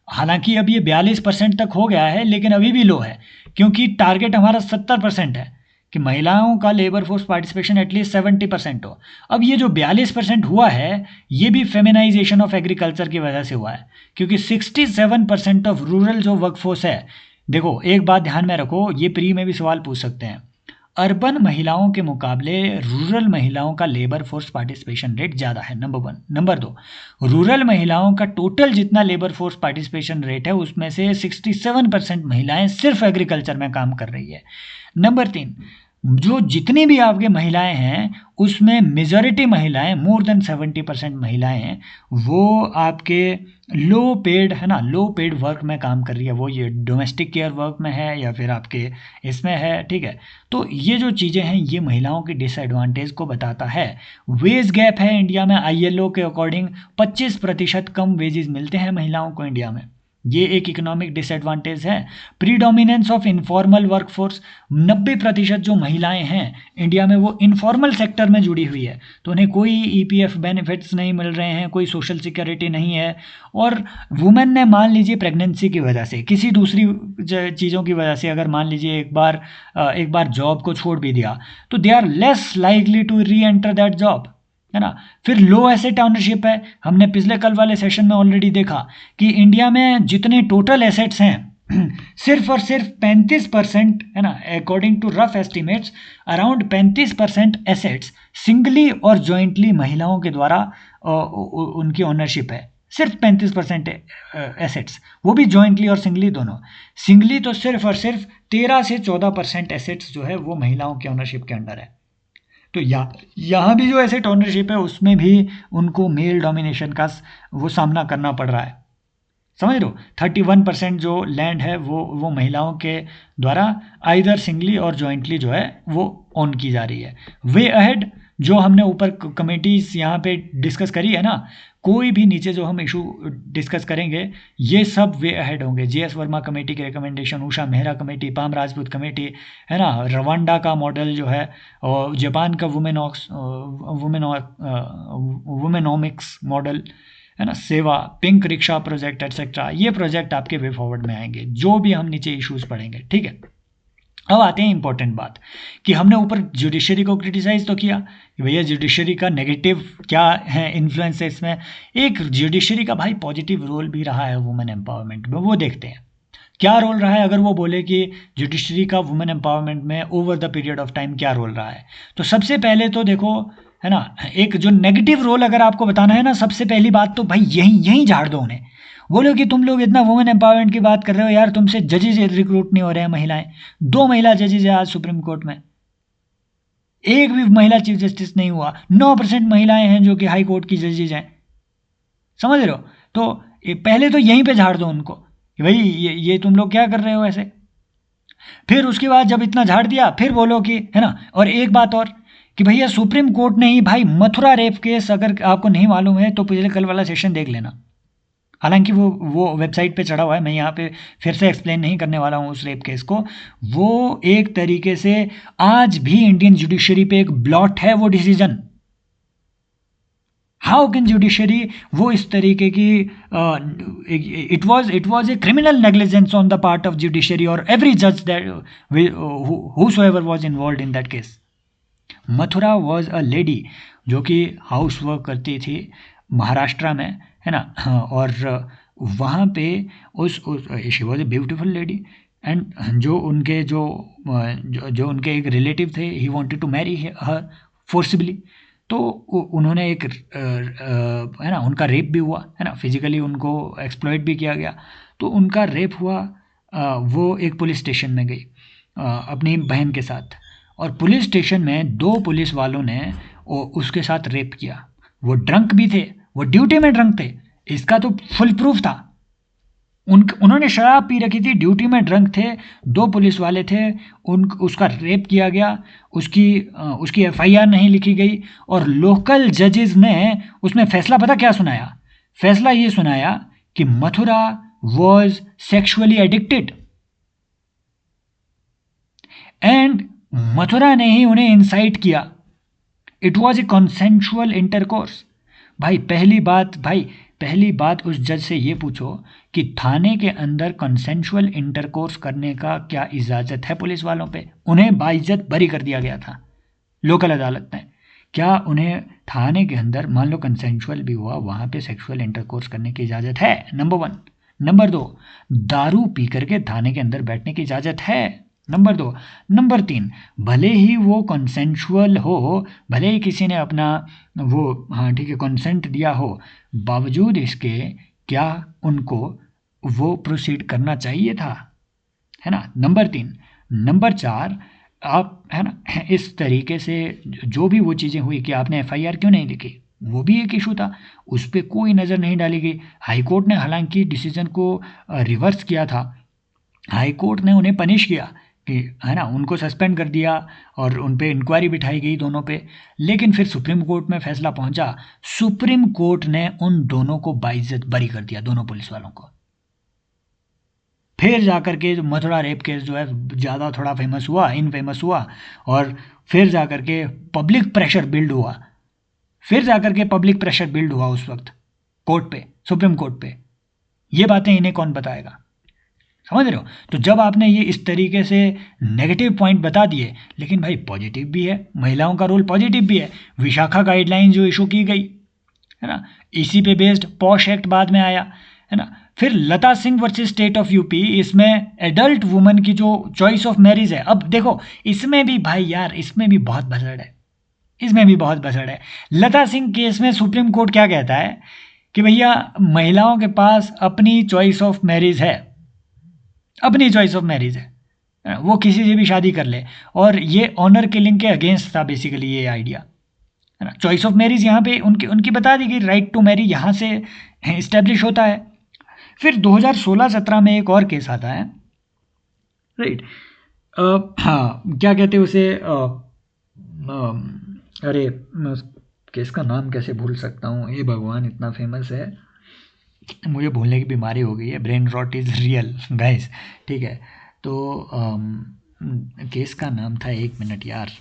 हालांकि अब ये 42% तक हो गया है, लेकिन अभी भी लो है, क्योंकि टारगेट हमारा 70% है कि महिलाओं का लेबर फोर्स पार्टिसिपेशन एटलीस्ट 70% हो। अब ये जो 42% हुआ है ये भी फेमिनाइजेशन ऑफ एग्रीकल्चर की वजह से हुआ है, क्योंकि 67% ऑफ रूरल जो वर्कफोर्स है, देखो एक बात ध्यान में रखो, ये प्री में भी सवाल पूछ सकते हैं, अर्बन महिलाओं के मुकाबले रूरल महिलाओं का लेबर फोर्स पार्टिसिपेशन रेट ज़्यादा है, नंबर 1। नंबर 2, रूरल महिलाओं का टोटल जितना लेबर फोर्स पार्टिसिपेशन रेट है उसमें से 67% महिलाएं सिर्फ एग्रीकल्चर में काम कर रही है। नंबर 3, जो जितनी भी आपके महिलाएं हैं उसमें मेजॉरिटी महिलाएं, मोर देन 70% महिलाएं हैं, वो आपके लो पेड, है ना, लो पेड वर्क में काम कर रही है। वो ये डोमेस्टिक केयर वर्क में है या फिर आपके इसमें है, ठीक है। तो ये जो चीज़ें हैं ये महिलाओं की डिसएडवांटेज को बताता है। वेज गैप है इंडिया में, ILO के अकॉर्डिंग 25% कम वेजेस मिलते हैं महिलाओं को इंडिया में, ये एक इकोनॉमिक डिसएडवांटेज है। प्रीडोमिनेंस ऑफ इनफॉर्मल वर्कफोर्स, 90% जो महिलाएं हैं इंडिया में वो इनफॉर्मल सेक्टर में जुड़ी हुई है, तो उन्हें कोई EPF बेनिफिट्स नहीं मिल रहे हैं, कोई सोशल सिक्योरिटी नहीं है। और वुमेन ने मान लीजिए प्रेगनेंसी की वजह से, किसी दूसरी चीज़ों की वजह से अगर मान लीजिए एक बार जॉब को छोड़ भी दिया, तो they are less likely to reenter that job, है ना। फिर लो एसेट ऑनरशिप है, हमने पिछले कल वाले सेशन में ऑलरेडी देखा कि इंडिया में जितने टोटल एसेट्स हैं सिर्फ और सिर्फ 35%, है ना, according to rough estimates around 35% assets singly और जॉइंटली महिलाओं के द्वारा उनकी ओनरशिप है। सिर्फ 35% एसेट्स, वो भी जॉइंटली और सिंगली दोनों। सिंगली तो सिर्फ और सिर्फ 13 से 14% एसेट्स जो है वो महिलाओं की ओनरशिप के अंडर है। तो यहाँ भी जो एसेट ओनरशिप है उसमें भी उनको मेल डोमिनेशन का वो सामना करना पड़ रहा है, समझ लो। 31% जो लैंड है वो महिलाओं के द्वारा आइदर सिंगली और जॉइंटली जो है वो ओन की जा रही है। वे अहेड जो हमने ऊपर कमेटीज यहाँ पे डिस्कस करी है ना, कोई भी नीचे जो हम इशू डिस्कस करेंगे ये सब वे अहेड होंगे। JS वर्मा कमेटी की recommendation, Usha Mehra committee, Pam Rajput committee, है ना, रवांडा का मॉडल जो है, और जापान का वुमेनोमिक्स मॉडल, है ना, सेवा, पिंक रिक्शा प्रोजेक्ट एटसेट्रा, ये प्रोजेक्ट आपके वे फॉरवर्ड में आएंगे जो भी हम नीचे इश्यूज पढ़ेंगे, ठीक है। अब आते हैं इंपॉर्टेंट बात कि हमने ऊपर जुडिशरी को क्रिटिसाइज तो किया कि भैया जुडिशरी का नेगेटिव क्या है इन्फ्लुएंस है इसमें। एक जुडिशरी का भाई पॉजिटिव रोल भी रहा है वुमेन एम्पावरमेंट में, वो देखते हैं क्या रोल रहा है। अगर वो बोले कि जुडिशरी का वुमेन एम्पावरमेंट में over the period of time क्या रोल रहा है, तो सबसे पहले तो देखो, है ना, एक जो नेगेटिव रोल अगर आपको बताना है ना, सबसे पहली बात तो भाई यहीं यहीं झाड़ दो उन्हें। बोलो कि तुम लोग इतना वुमेन एम्पावरमेंट की बात कर रहे हो यार, तुमसे जजेज रिक्रूट नहीं हो रहे हैं महिलाएं। 2 महिला जजेज है आज सुप्रीम कोर्ट में, एक भी महिला चीफ जस्टिस नहीं हुआ। 9% महिलाएं हैं जो कि हाई कोर्ट की जजेज हैं, समझ रहे हो। तो पहले तो यहीं पे झाड़ दो उनको कि भाई ये तुम लोग क्या कर रहे हो ऐसे। फिर उसके बाद जब इतना झाड़ दिया फिर बोलो कि, है ना। और एक बात और कि भैया सुप्रीम कोर्ट ने ही भाई मथुरा रेप केस, अगर आपको नहीं मालूम है तो पिछले कल वाला सेशन देख लेना। हालांकि वो वेबसाइट पे चढ़ा हुआ है, मैं यहाँ पे फिर से एक्सप्लेन नहीं करने वाला हूँ उस रेप केस को। वो एक तरीके से आज भी इंडियन जुडिशरी पे एक ब्लॉट है वो डिसीजन। हाउ कैन जुडिशरी वो इस तरीके की, it was a criminal negligence on the part of judiciary और एवरी जज that whosoever was involve in that case. Mathura was a lady जो कि हाउस वर्क करती थी महाराष्ट्र में, है ना। और वहाँ पे she was a beautiful lady and जो उनके जो उनके एक रिलेटिव थे, he wanted to marry her forcibly. तो उन्होंने एक है ना, उनका रेप भी हुआ, है ना, फिजिकली उनको एक्सप्लॉइट भी किया गया। तो उनका रेप हुआ, वो एक पुलिस स्टेशन में गई अपनी बहन के साथ, और पुलिस स्टेशन में 2 पुलिस वालों ने उसके साथ रेप किया। वो ड्रंक भी थे, वो ड्यूटी में ड्रंक थे, इसका तो फुल प्रूफ था। उन्होंने शराब पी रखी थी, ड्यूटी में ड्रंक थे, 2 पुलिस वाले थे, उसका रेप किया गया, उसकी एफआईआर नहीं लिखी गई। और लोकल जजेस ने उसमें फैसला पता क्या सुनाया? फैसला ये सुनाया कि Mathura was sexually addicted and Mathura ने ही उन्हें इंसाइट किया। It was a consensual intercourse. पहली बात उस जज से ये पूछो कि थाने के अंदर कंसेंशुअल इंटरकोर्स करने का क्या इजाज़त है पुलिस वालों पे? उन्हें बाइज्जत बरी कर दिया गया था लोकल अदालत में। क्या उन्हें थाने के अंदर मान लो कंसेंशुअल भी हुआ, वहाँ पे सेक्सुअल इंटरकोर्स करने की इजाज़त है? नंबर 1। नंबर 2, दारू पी करके थाने के अंदर बैठने की इजाज़त है? नंबर 2। नंबर 3, भले ही वो कंसेंशुअल हो, भले ही किसी ने अपना वो, हाँ ठीक है, कंसेंट दिया हो, बावजूद इसके क्या उनको वो प्रोसीड करना चाहिए था? है ना, नंबर 3। नंबर 4, आप, है ना, इस तरीके से जो भी वो चीज़ें हुई कि आपने एफआईआर क्यों नहीं लिखी, वो भी एक इशू था, उस पर कोई नज़र नहीं डाली गई। हाई कोर्ट ने हालांकि डिसीजन को रिवर्स किया था, हाई कोर्ट ने उन्हें पनिश किया कि, है ना, उनको सस्पेंड कर दिया और उन पे इंक्वायरी बिठाई गई दोनों पे। लेकिन फिर सुप्रीम कोर्ट में फैसला पहुंचा, सुप्रीम कोर्ट ने उन दोनों को बाइज्जत बरी कर दिया, दोनों पुलिस वालों को। फिर जाकर के जो मथुरा रेप केस जो है ज़्यादा थोड़ा फेमस हुआ, इनफेमस हुआ, और फिर जाकर के पब्लिक प्रेशर बिल्ड हुआ, उस वक्त कोर्ट पे, सुप्रीम कोर्ट पे। ये बातें इन्हें कौन बताएगा? समझ रहे हो। तो जब आपने ये इस तरीके से नेगेटिव पॉइंट बता दिए, लेकिन भाई पॉजिटिव भी है, महिलाओं का रोल पॉजिटिव भी है। विशाखा गाइडलाइन जो इशू की गई, है ना, इसी पे बेस्ड पॉश एक्ट बाद में आया, है ना। फिर Lata Singh versus state of UP, इसमें एडल्ट वुमन की जो चॉइस ऑफ मैरिज है, अब देखो इसमें भी भाई यार, इसमें भी बहुत भसड़ है। लता सिंह केस में सुप्रीम कोर्ट क्या कहता है कि भैया महिलाओं के पास अपनी चॉइस ऑफ मैरिज है, वो किसी से भी शादी कर ले, और ये ऑनर किलिंग के अगेंस्ट था बेसिकली ये आइडिया, है ना। चॉइस ऑफ मैरिज यहाँ पे उनकी बता दी कि राइट टू मैरी यहाँ से इस्टेब्लिश होता है। फिर 2016-17 में एक और केस आता है, राइट। हाँ, क्या कहते हैं उसे, अरे केस का नाम कैसे भूल सकता हूँ, ये भगवान, इतना फेमस है, मुझे भूलने की बीमारी हो गई है, brain rot is real guys, ठीक है। तो केस का नाम था, 1 मिनट यार,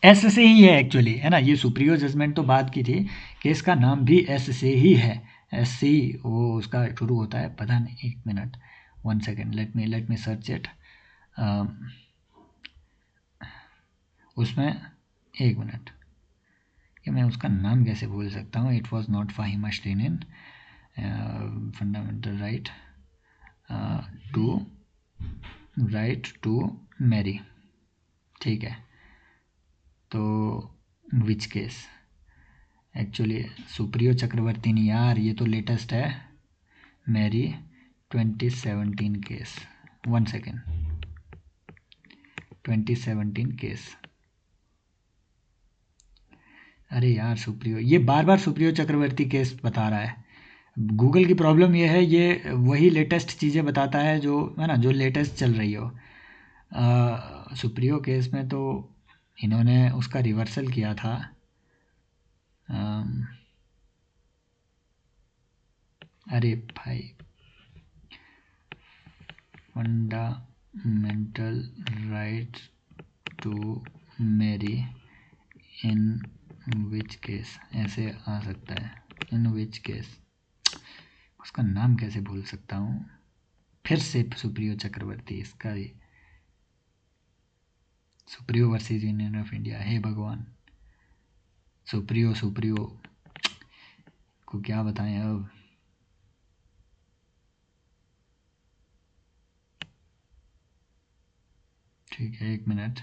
एस से ही है एक्चुअली, है ना। ये सुप्रीयो जजमेंट तो बात की थी, केस का नाम भी एस से ही है, एस सी वो उसका शुरू होता है, पता नहीं, 1 minute, 1 second, let me search it. उसमें एक मिनट, कि मैं उसका नाम कैसे भूल सकता हूँ। It was not Fahima Shirin, fundamental right to marry, ठीक है। तो which case, actually Supriyo Chakraborty नहीं यार, ये तो लेटेस्ट है, मैरी 2017 केस, 1 सेकेंड, 2017 केस। अरे यार सुप्रियो, ये बार बार सुप्रियो चक्रवर्ती केस बता रहा है। गूगल की प्रॉब्लम ये है, ये वही लेटेस्ट चीज़ें बताता है जो है ना, जो लेटेस्ट चल रही हो। सुप्रियो केस में तो इन्होंने उसका रिवर्सल किया था। अरे भाई, fundamental right to marry in which case, ऐसे आ सकता है, इन विच केस, उसका नाम कैसे भूल सकता हूँ। फिर से सुप्रियो चक्रवर्ती, इसका भी Supriyo versus Union of India, हे भगवान, सुप्रियो को क्या बताएं अब। ठीक है, एक मिनट।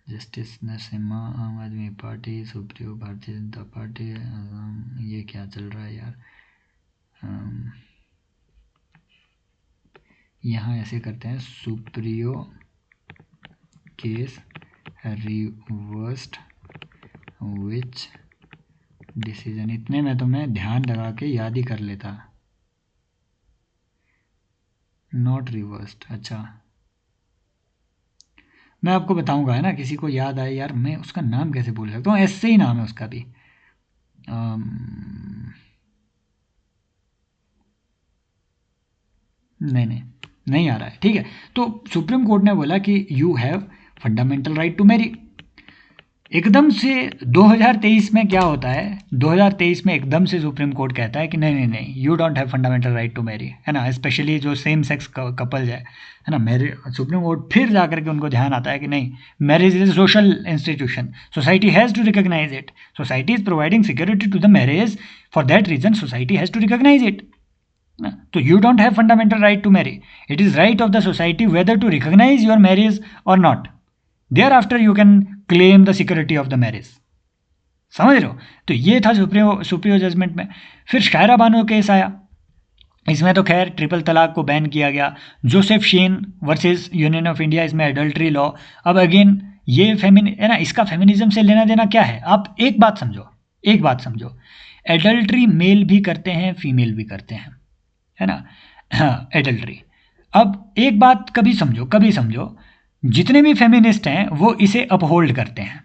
जस्टिस नरसिम्हा, आम आदमी पार्टी, सुप्रियो भारतीय जनता पार्टी, ये क्या चल रहा है यार। यहाँ ऐसे करते हैं, सुप्रियो केस रिवर्स्ड विच डिसीजन, इतने में तो मैं ध्यान लगा के याद ही कर लेता। नॉट रिवर्स्ड, अच्छा मैं आपको बताऊंगा, है ना, किसी को याद आए यार, मैं उसका नाम कैसे भूल सकता हूँ, ऐसे ही नाम है उसका भी। नहीं आ रहा है, ठीक है। तो सुप्रीम कोर्ट ने बोला कि you have fundamental right to marry. एकदम से 2023 में क्या होता है, 2023 में एकदम से सुप्रीम कोर्ट कहता है कि नहीं, you don't have fundamental right to marry, है ना, स्पेशली जो सेम सेक्स कपल है ना। मेरे सुप्रीम कोर्ट फिर जाकर के उनको ध्यान आता है कि नहीं, marriage is a social institution, society has to recognize it, society is providing security to the marriage, for that reason society has to recognize it. तो you don't have fundamental right to marry, it is right of the society whether to recognize your marriage और not, thereafter you can claim the security of the marriage. समझ रहे हो। तो ये था सुप्रियो जजमेंट में। फिर शायरा बानो केस आया, इसमें तो खैर ट्रिपल तलाक को बैन किया गया। Joseph Shine versus Union of India, इसमें एडल्ट्री लॉ। अब अगेन ये है ना, इसका फेमिनिज्म से लेना देना क्या है। आप एक बात समझो, एडल्ट्री मेल भी करते हैं, फीमेल भी करते हैं, है ना, हाँ एडल्ट्री। अब एक बात कभी समझो, जितने भी फेमिनिस्ट हैं वो इसे अपहोल्ड करते हैं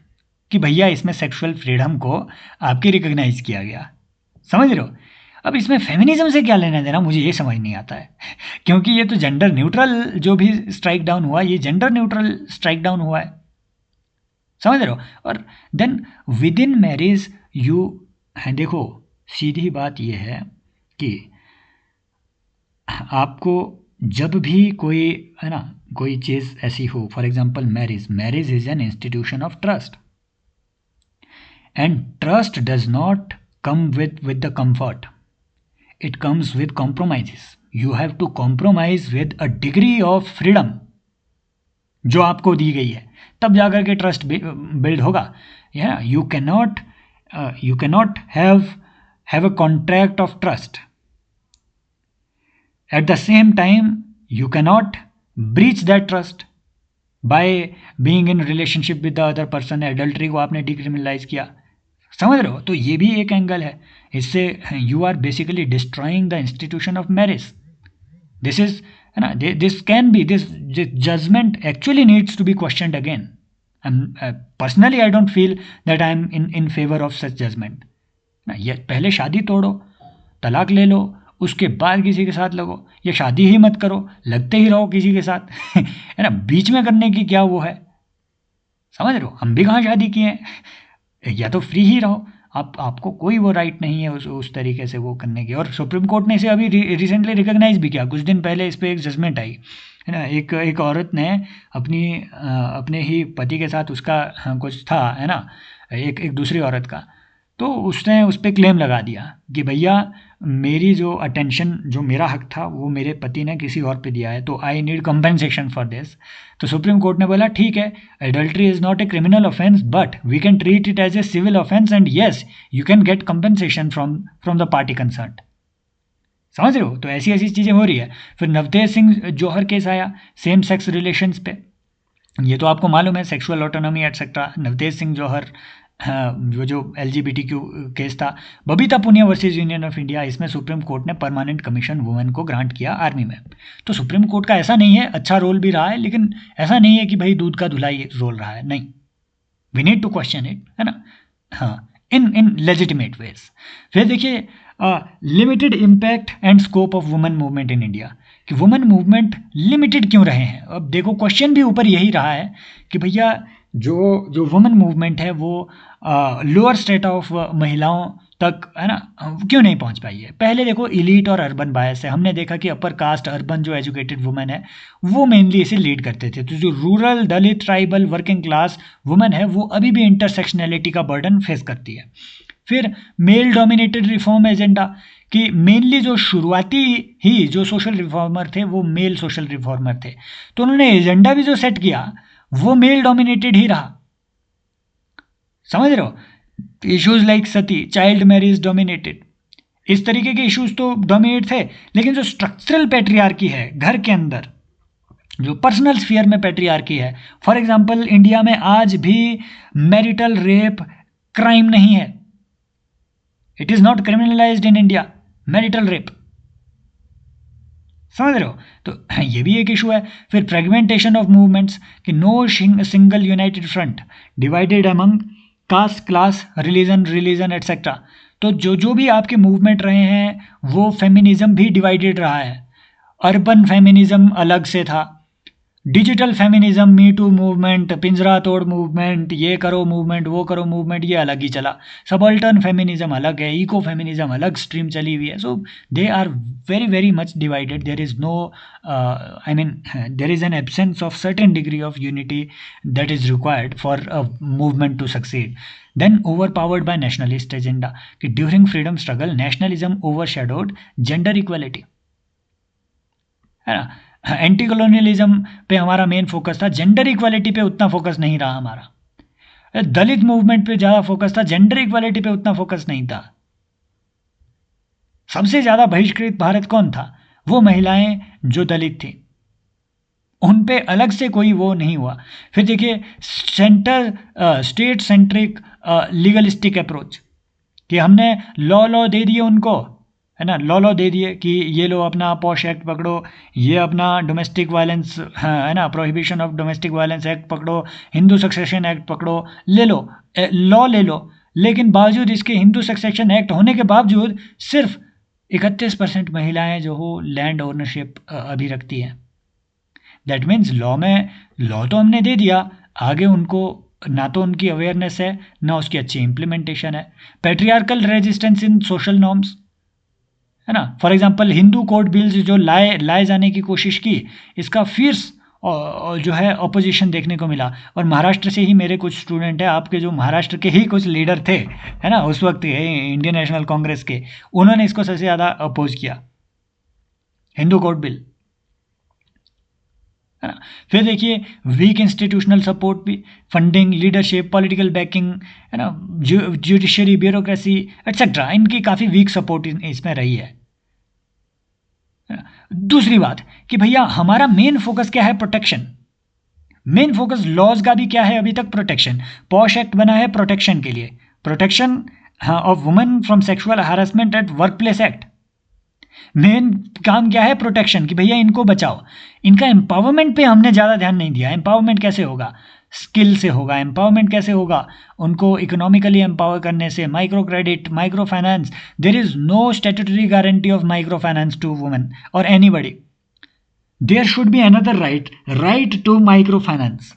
कि भैया इसमें सेक्सुअल फ्रीडम को आपके रिकॉग्नाइज किया गया। समझ रहे हो। अब इसमें फेमिनिज्म से क्या लेना देना, मुझे ये समझ नहीं आता है क्योंकि ये तो जेंडर न्यूट्रल, जो भी स्ट्राइक डाउन हुआ ये जेंडर न्यूट्रल स्ट्राइक डाउन हुआ है। समझ रहे हो। और then within marriage you, देखो सीधी बात ये है कि आपको जब भी कोई, है ना, कोई चीज़ ऐसी हो, for example marriage is an institution of trust, and trust does not come with the comfort, it comes with compromises. You have to compromise with a degree of freedom जो आपको दी गई है, तब जाकर के ट्रस्ट बिल्ड होगा। You cannot have a contract of trust, at the same time you cannot breach that trust by being in relationship with the other person। Adultery को आपने डिक्रिमिनलाइज किया, समझ रहे हो। तो ये भी एक एंगल है, इससे you are basically destroying the institution of marriage. This is, है ना, this can be, this judgement actually needs to be questioned again. Personally I don't feel that I am in favour of such judgement. ये पहले शादी तोड़ो, तलाक ले लो, उसके बाद किसी के साथ लगो, या शादी ही मत करो, लगते ही रहो किसी के साथ है ना, बीच में करने की क्या वो है। समझ रहे हो। हम भी कहाँ शादी किए हैं, या तो फ्री ही रहो, आपको कोई वो राइट नहीं है उस तरीके से वो करने की। और सुप्रीम कोर्ट ने इसे अभी रिसेंटली रिकॉग्नाइज भी किया, कुछ दिन पहले इस पर एक जजमेंट आई, है ना। एक एक औरत ने अपने ही पति के साथ उसका कुछ था, है ना, एक एक दूसरी औरत का, तो उसने उस पर क्लेम लगा दिया कि भैया मेरी जो अटेंशन, जो मेरा हक था, वो मेरे पति ने किसी और पे दिया है, तो I need compensation for this. तो सुप्रीम कोर्ट ने बोला ठीक है, adultery is not a criminal offence but we can treat it as a civil offence and yes you can get compensation from the party concerned. समझ रहे हो? तो ऐसी ऐसी चीज़ें हो रही है। फिर नवतेज सिंह जौहर केस आया सेम सेक्स रिलेशंस पे, ये तो आपको मालूम है, sexual autonomy etcetera. Navtej Singh Johar, वो जो LGBTQ केस था, Babita Puniya versus Union of India, इसमें सुप्रीम कोर्ट ने परमानेंट कमीशन वुमेन को ग्रांट किया आर्मी में। तो सुप्रीम कोर्ट का ऐसा नहीं है, अच्छा रोल भी रहा है, लेकिन ऐसा नहीं है कि भाई दूध का धुलाई रोल रहा है, नहीं। We need to question it, है ना। हाँ, इन लेजिटिमेट वेज। फिर देखिए limited impact and scope of women movement in India, कि वुमेन मूवमेंट लिमिटेड क्यों रहे हैं। अब देखो क्वेश्चन भी ऊपर यही रहा है कि भैया जो वुमेन मूवमेंट है वो लोअर स्टेट ऑफ महिलाओं तक, है ना, क्यों नहीं पहुंच पाई है। पहले देखो इलीट और अर्बन बायस है, हमने देखा कि अपर कास्ट अर्बन जो एजुकेटेड वुमेन है वो मेनली इसे लीड करते थे, तो जो रूरल दलित ट्राइबल वर्किंग क्लास वुमेन है वो अभी भी इंटरसेक्शनैलिटी का बर्डन फेस करती है। फिर मेल डोमिनेटेड रिफॉर्म एजेंडा, कि मेनली जो शुरुआती ही जो सोशल रिफॉर्मर थे वो मेल सोशल रिफॉर्मर थे, तो उन्होंने एजेंडा भी जो सेट किया वो मेल डोमिनेटेड ही रहा। समझ रहे हो? इश्यूज लाइक सती, चाइल्ड मैरिज डोमिनेटेड, इस तरीके के इश्यूज तो डोमिनेट थे, लेकिन जो स्ट्रक्चरल पैट्रियार्की है घर के अंदर, जो पर्सनल स्फीयर में पैट्रियार्की है, फॉर एग्जांपल इंडिया में आज भी मैरिटल रेप क्राइम नहीं है, it is not criminalised in India, marital rape. समझ रहे हो? तो ये भी एक इशू है। फिर फ्रेगमेंटेशन ऑफ मूवमेंट्स, कि no single united front, divided among caste class religion etcetera. तो जो भी आपके मूवमेंट रहे हैं वो फेमिनिज्म भी डिवाइडेड रहा है। अर्बन फेमिनिज्म अलग से था, digital feminism, me too movement, Pinjra Tod movement, ये करो मूवमेंट, वो करो मूवमेंट, ये अलग ही चला। सबल्टर्न फेमिनिज्म अलग है, इको फेमिनिज्म अलग स्ट्रीम चली हुई है। So they are very very much divided. There is no, I mean there is an absence of certain degree of unity that is required for a movement to succeed. Then overpowered by nationalist agenda, कि during freedom struggle nationalism overshadowed gender equality, है ना। एंटी कॉलोनियलिज्म पे हमारा मेन फोकस था, जेंडर इक्वालिटी पे उतना फोकस नहीं रहा हमारा। दलित मूवमेंट पे ज़्यादा फोकस था, जेंडर इक्वालिटी पे उतना फोकस नहीं था। सबसे ज़्यादा बहिष्कृत भारत कौन था? वो महिलाएं जो दलित थी, उन पे अलग से कोई वो नहीं हुआ। फिर देखिए स्टेट सेंट्रिक लीगलिस्टिक अप्रोच, कि हमने लॉ दे दिए उनको, है ना, लॉ दे दिए कि ये लो अपना पॉश एक्ट पकड़ो, ये अपना डोमेस्टिक वायलेंस, है ना, prohibition of domestic violence act पकड़ो, हिंदू सक्सेशन एक्ट पकड़ो, ले लो, लॉ ले लो। लेकिन बावजूद इसके हिंदू सक्सेशन एक्ट होने के बावजूद सिर्फ 31% महिलाएं जो हो लैंड ओनरशिप अभी रखती हैं। दैट मीन्स लॉ तो हमने दे दिया, आगे उनको ना तो उनकी अवेयरनेस है ना उसकी अच्छी इम्प्लीमेंटेशन है। Patriarchal resistance in social norms, है ना। For example Hindu code bills जो लाए जाने की कोशिश की, इसका फियर्स जो है अपोजिशन देखने को मिला। और महाराष्ट्र से ही मेरे कुछ स्टूडेंट हैं, आपके जो महाराष्ट्र के ही कुछ लीडर थे, है ना, उस वक्त इंडियन नेशनल कांग्रेस के, उन्होंने इसको सबसे ज़्यादा अपोज किया, हिंदू कोड बिल, है ना। फिर देखिए वीक इंस्टीट्यूशनल सपोर्ट भी, फंडिंग, लीडरशिप, पॉलिटिकल बैकिंग, है ना, जुडिशरी, ब्यूरोक्रेसी एटसेट्रा, इनकी काफ़ी वीक सपोर्ट इसमें रही है। दूसरी बात कि भैया हमारा मेन फोकस क्या है? प्रोटेक्शन। मेन फोकस लॉज का भी क्या है अभी तक? प्रोटेक्शन। पॉश एक्ट बना है प्रोटेक्शन के लिए, protection of women from sexual harassment at work place act. Main काम क्या है? प्रोटेक्शन, कि भैया इनको बचाओ। इनका एम्पावरमेंट पे हमने ज़्यादा ध्यान नहीं दिया। एम्पावरमेंट कैसे होगा? स्किल से होगा। एम्पावरमेंट कैसे होगा? उनको इकोनॉमिकली एम्पावर करने से, micro credit, micro finance. There is no statutory guarantee of micro finance to women और anybody. There should be another right to micro finance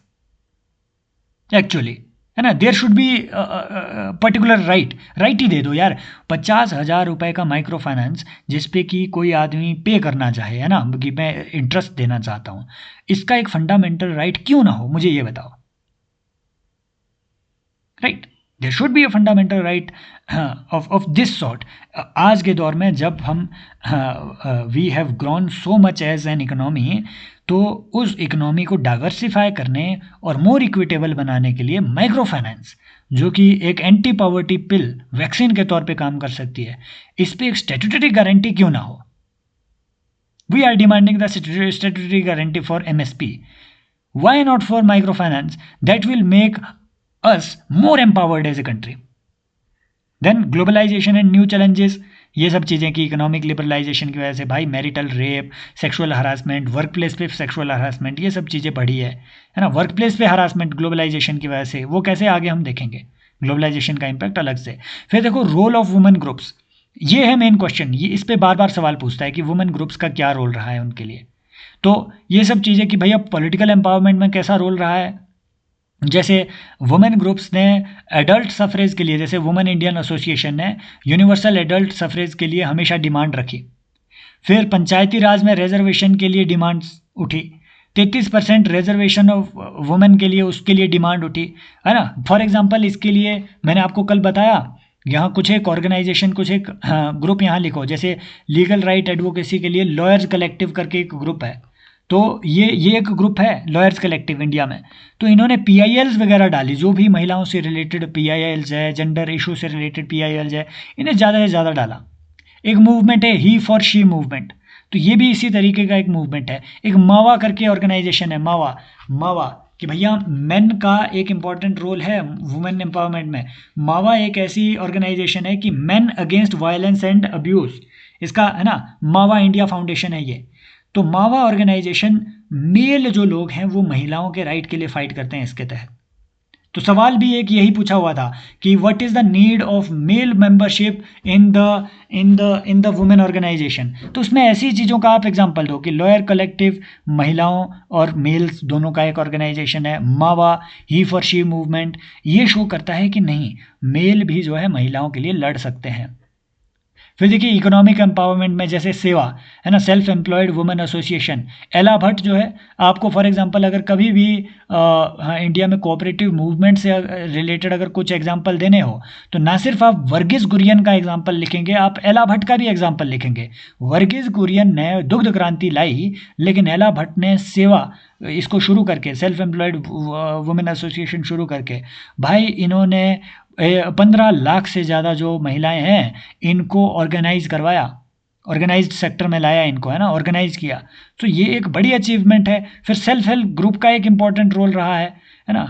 actually, है ना, there should be particular right ही दे दो यार। 50,000 रुपए का माइक्रो फाइनेंस जिसपे कि कोई आदमी पे करना चाहे, है ना, कि मैं इंटरेस्ट देना चाहता हूँ, इसका एक फंडामेंटल राइट क्यों ना हो, मुझे ये बताओ। Right, there should be a fundamental right of this sort. आज के दौर में जब हम we have grown so much as an economy, तो उस इकोनॉमी को डाइवर्सिफाई करने और मोर इक्विटेबल बनाने के लिए माइक्रो फाइनेंस, जो कि एक एंटी पॉवर्टी पिल, वैक्सीन के तौर पे काम कर सकती है, इस पे एक स्टैट्यूटरी गारंटी क्यों ना हो। We are demanding the statutory guarantee for MSP. Why not for microfinance? That will make us more empowered as a country. Then globalization and new challenges, ये सब चीज़ें कि इकोनॉमिक लिबरलाइजेशन की वजह से भाई marital rape, sexual harassment, work place पे सेक्सुअल हरासमेंट, ये सब चीज़ें बढ़ी है ना। वर्क प्लेस पे हरासमेंट ग्लोबलाइजेशन की वजह से, वो कैसे आगे हम देखेंगे, ग्लोबलाइजेशन का इम्पैक्ट अलग से। फिर देखो रोल ऑफ वुमेन ग्रुप्स, ये है मेन क्वेश्चन, ये इस पे बार बार सवाल पूछता है कि वुमेन ग्रुप्स का क्या रोल रहा है उनके लिए। तो ये सब चीज़ें कि भैया पॉलिटिकल एम्पावरमेंट में कैसा रोल रहा है। जैसे वुमेन ग्रुप्स ने एडल्ट सफरेज के लिए, जैसे वुमेन इंडियन एसोसिएशन ने यूनिवर्सल एडल्ट सफरेज के लिए हमेशा डिमांड रखी। फिर पंचायती राज में रिजर्वेशन के लिए डिमांड्स उठी, 33% रिजर्वेशन ऑफ वुमेन के लिए, उसके लिए डिमांड उठी, है ना। फॉर एग्जांपल इसके लिए मैंने आपको कल बताया, यहाँ कुछ एक ऑर्गेनाइजेशन, कुछ एक ग्रुप यहाँ लिखो, जैसे लीगल राइट एडवोकेसी के लिए लॉयर्स कलेक्टिव करके एक ग्रुप है। तो ये एक ग्रुप है लॉयर्स कलेक्टिव इंडिया में। तो इन्होंने पीआईएल्स वगैरह डाली, जो भी महिलाओं से रिलेटेड पीआईएल्स है, जेंडर इशू से रिलेटेड पीआईएल्स है, इन्हें ज़्यादा से ज़्यादा डाला। एक मूवमेंट है ही फॉर शी मूवमेंट, तो ये भी इसी तरीके का एक मूवमेंट है। एक मावा करके ऑर्गेनाइजेशन है, मावा कि भैया मेन का एक इम्पॉर्टेंट रोल है वुमेन एम्पावरमेंट में। मावा एक ऐसी ऑर्गेनाइजेशन है कि main against violence and abuse, इसका है ना, मावा इंडिया फाउंडेशन है ये। तो मावा ऑर्गेनाइजेशन, मेल जो लोग हैं वो महिलाओं के राइट के लिए फाइट करते हैं इसके तहत। तो सवाल भी एक यही पूछा हुआ था कि what is the need of male membership in the women organisation. तो उसमें ऐसी चीज़ों का आप एग्जांपल दो कि लॉयर कलेक्टिव महिलाओं और मेल्स दोनों का एक ऑर्गेनाइजेशन है, मावा, ही फॉर शी मूवमेंट, ये शो करता है कि नहीं, मेल भी जो है महिलाओं के लिए लड़ सकते हैं। फिर देखिए इकोनॉमिक एम्पावरमेंट में जैसे सेवा, है ना, सेल्फ एम्प्लॉयड वुमेन एसोसिएशन, एला भट्ट जो है, आपको फॉर एग्जांपल अगर कभी भी हाँ, इंडिया में कोऑपरेटिव मूवमेंट से रिलेटेड अगर कुछ एग्जांपल देने हो, तो ना सिर्फ आप वर्गीस कुरियन का एग्जांपल लिखेंगे, आप एला भट्ट का भी एग्जांपल लिखेंगे। वर्गीस कुरियन ने दुग्ध क्रांति लाई, लेकिन एला भट्ट ने सेवा इसको शुरू करके, सेल्फ एम्प्लॉयड वुमेन एसोसिएशन शुरू करके, भाई इन्होंने 15 लाख से ज़्यादा जो महिलाएं हैं इनको ऑर्गेनाइज करवाया, ऑर्गेनाइज्ड सेक्टर में लाया इनको, है ना, ऑर्गेनाइज किया। तो ये एक बड़ी अचीवमेंट है। फिर सेल्फ हेल्प ग्रुप का एक इम्पॉर्टेंट रोल रहा है ना।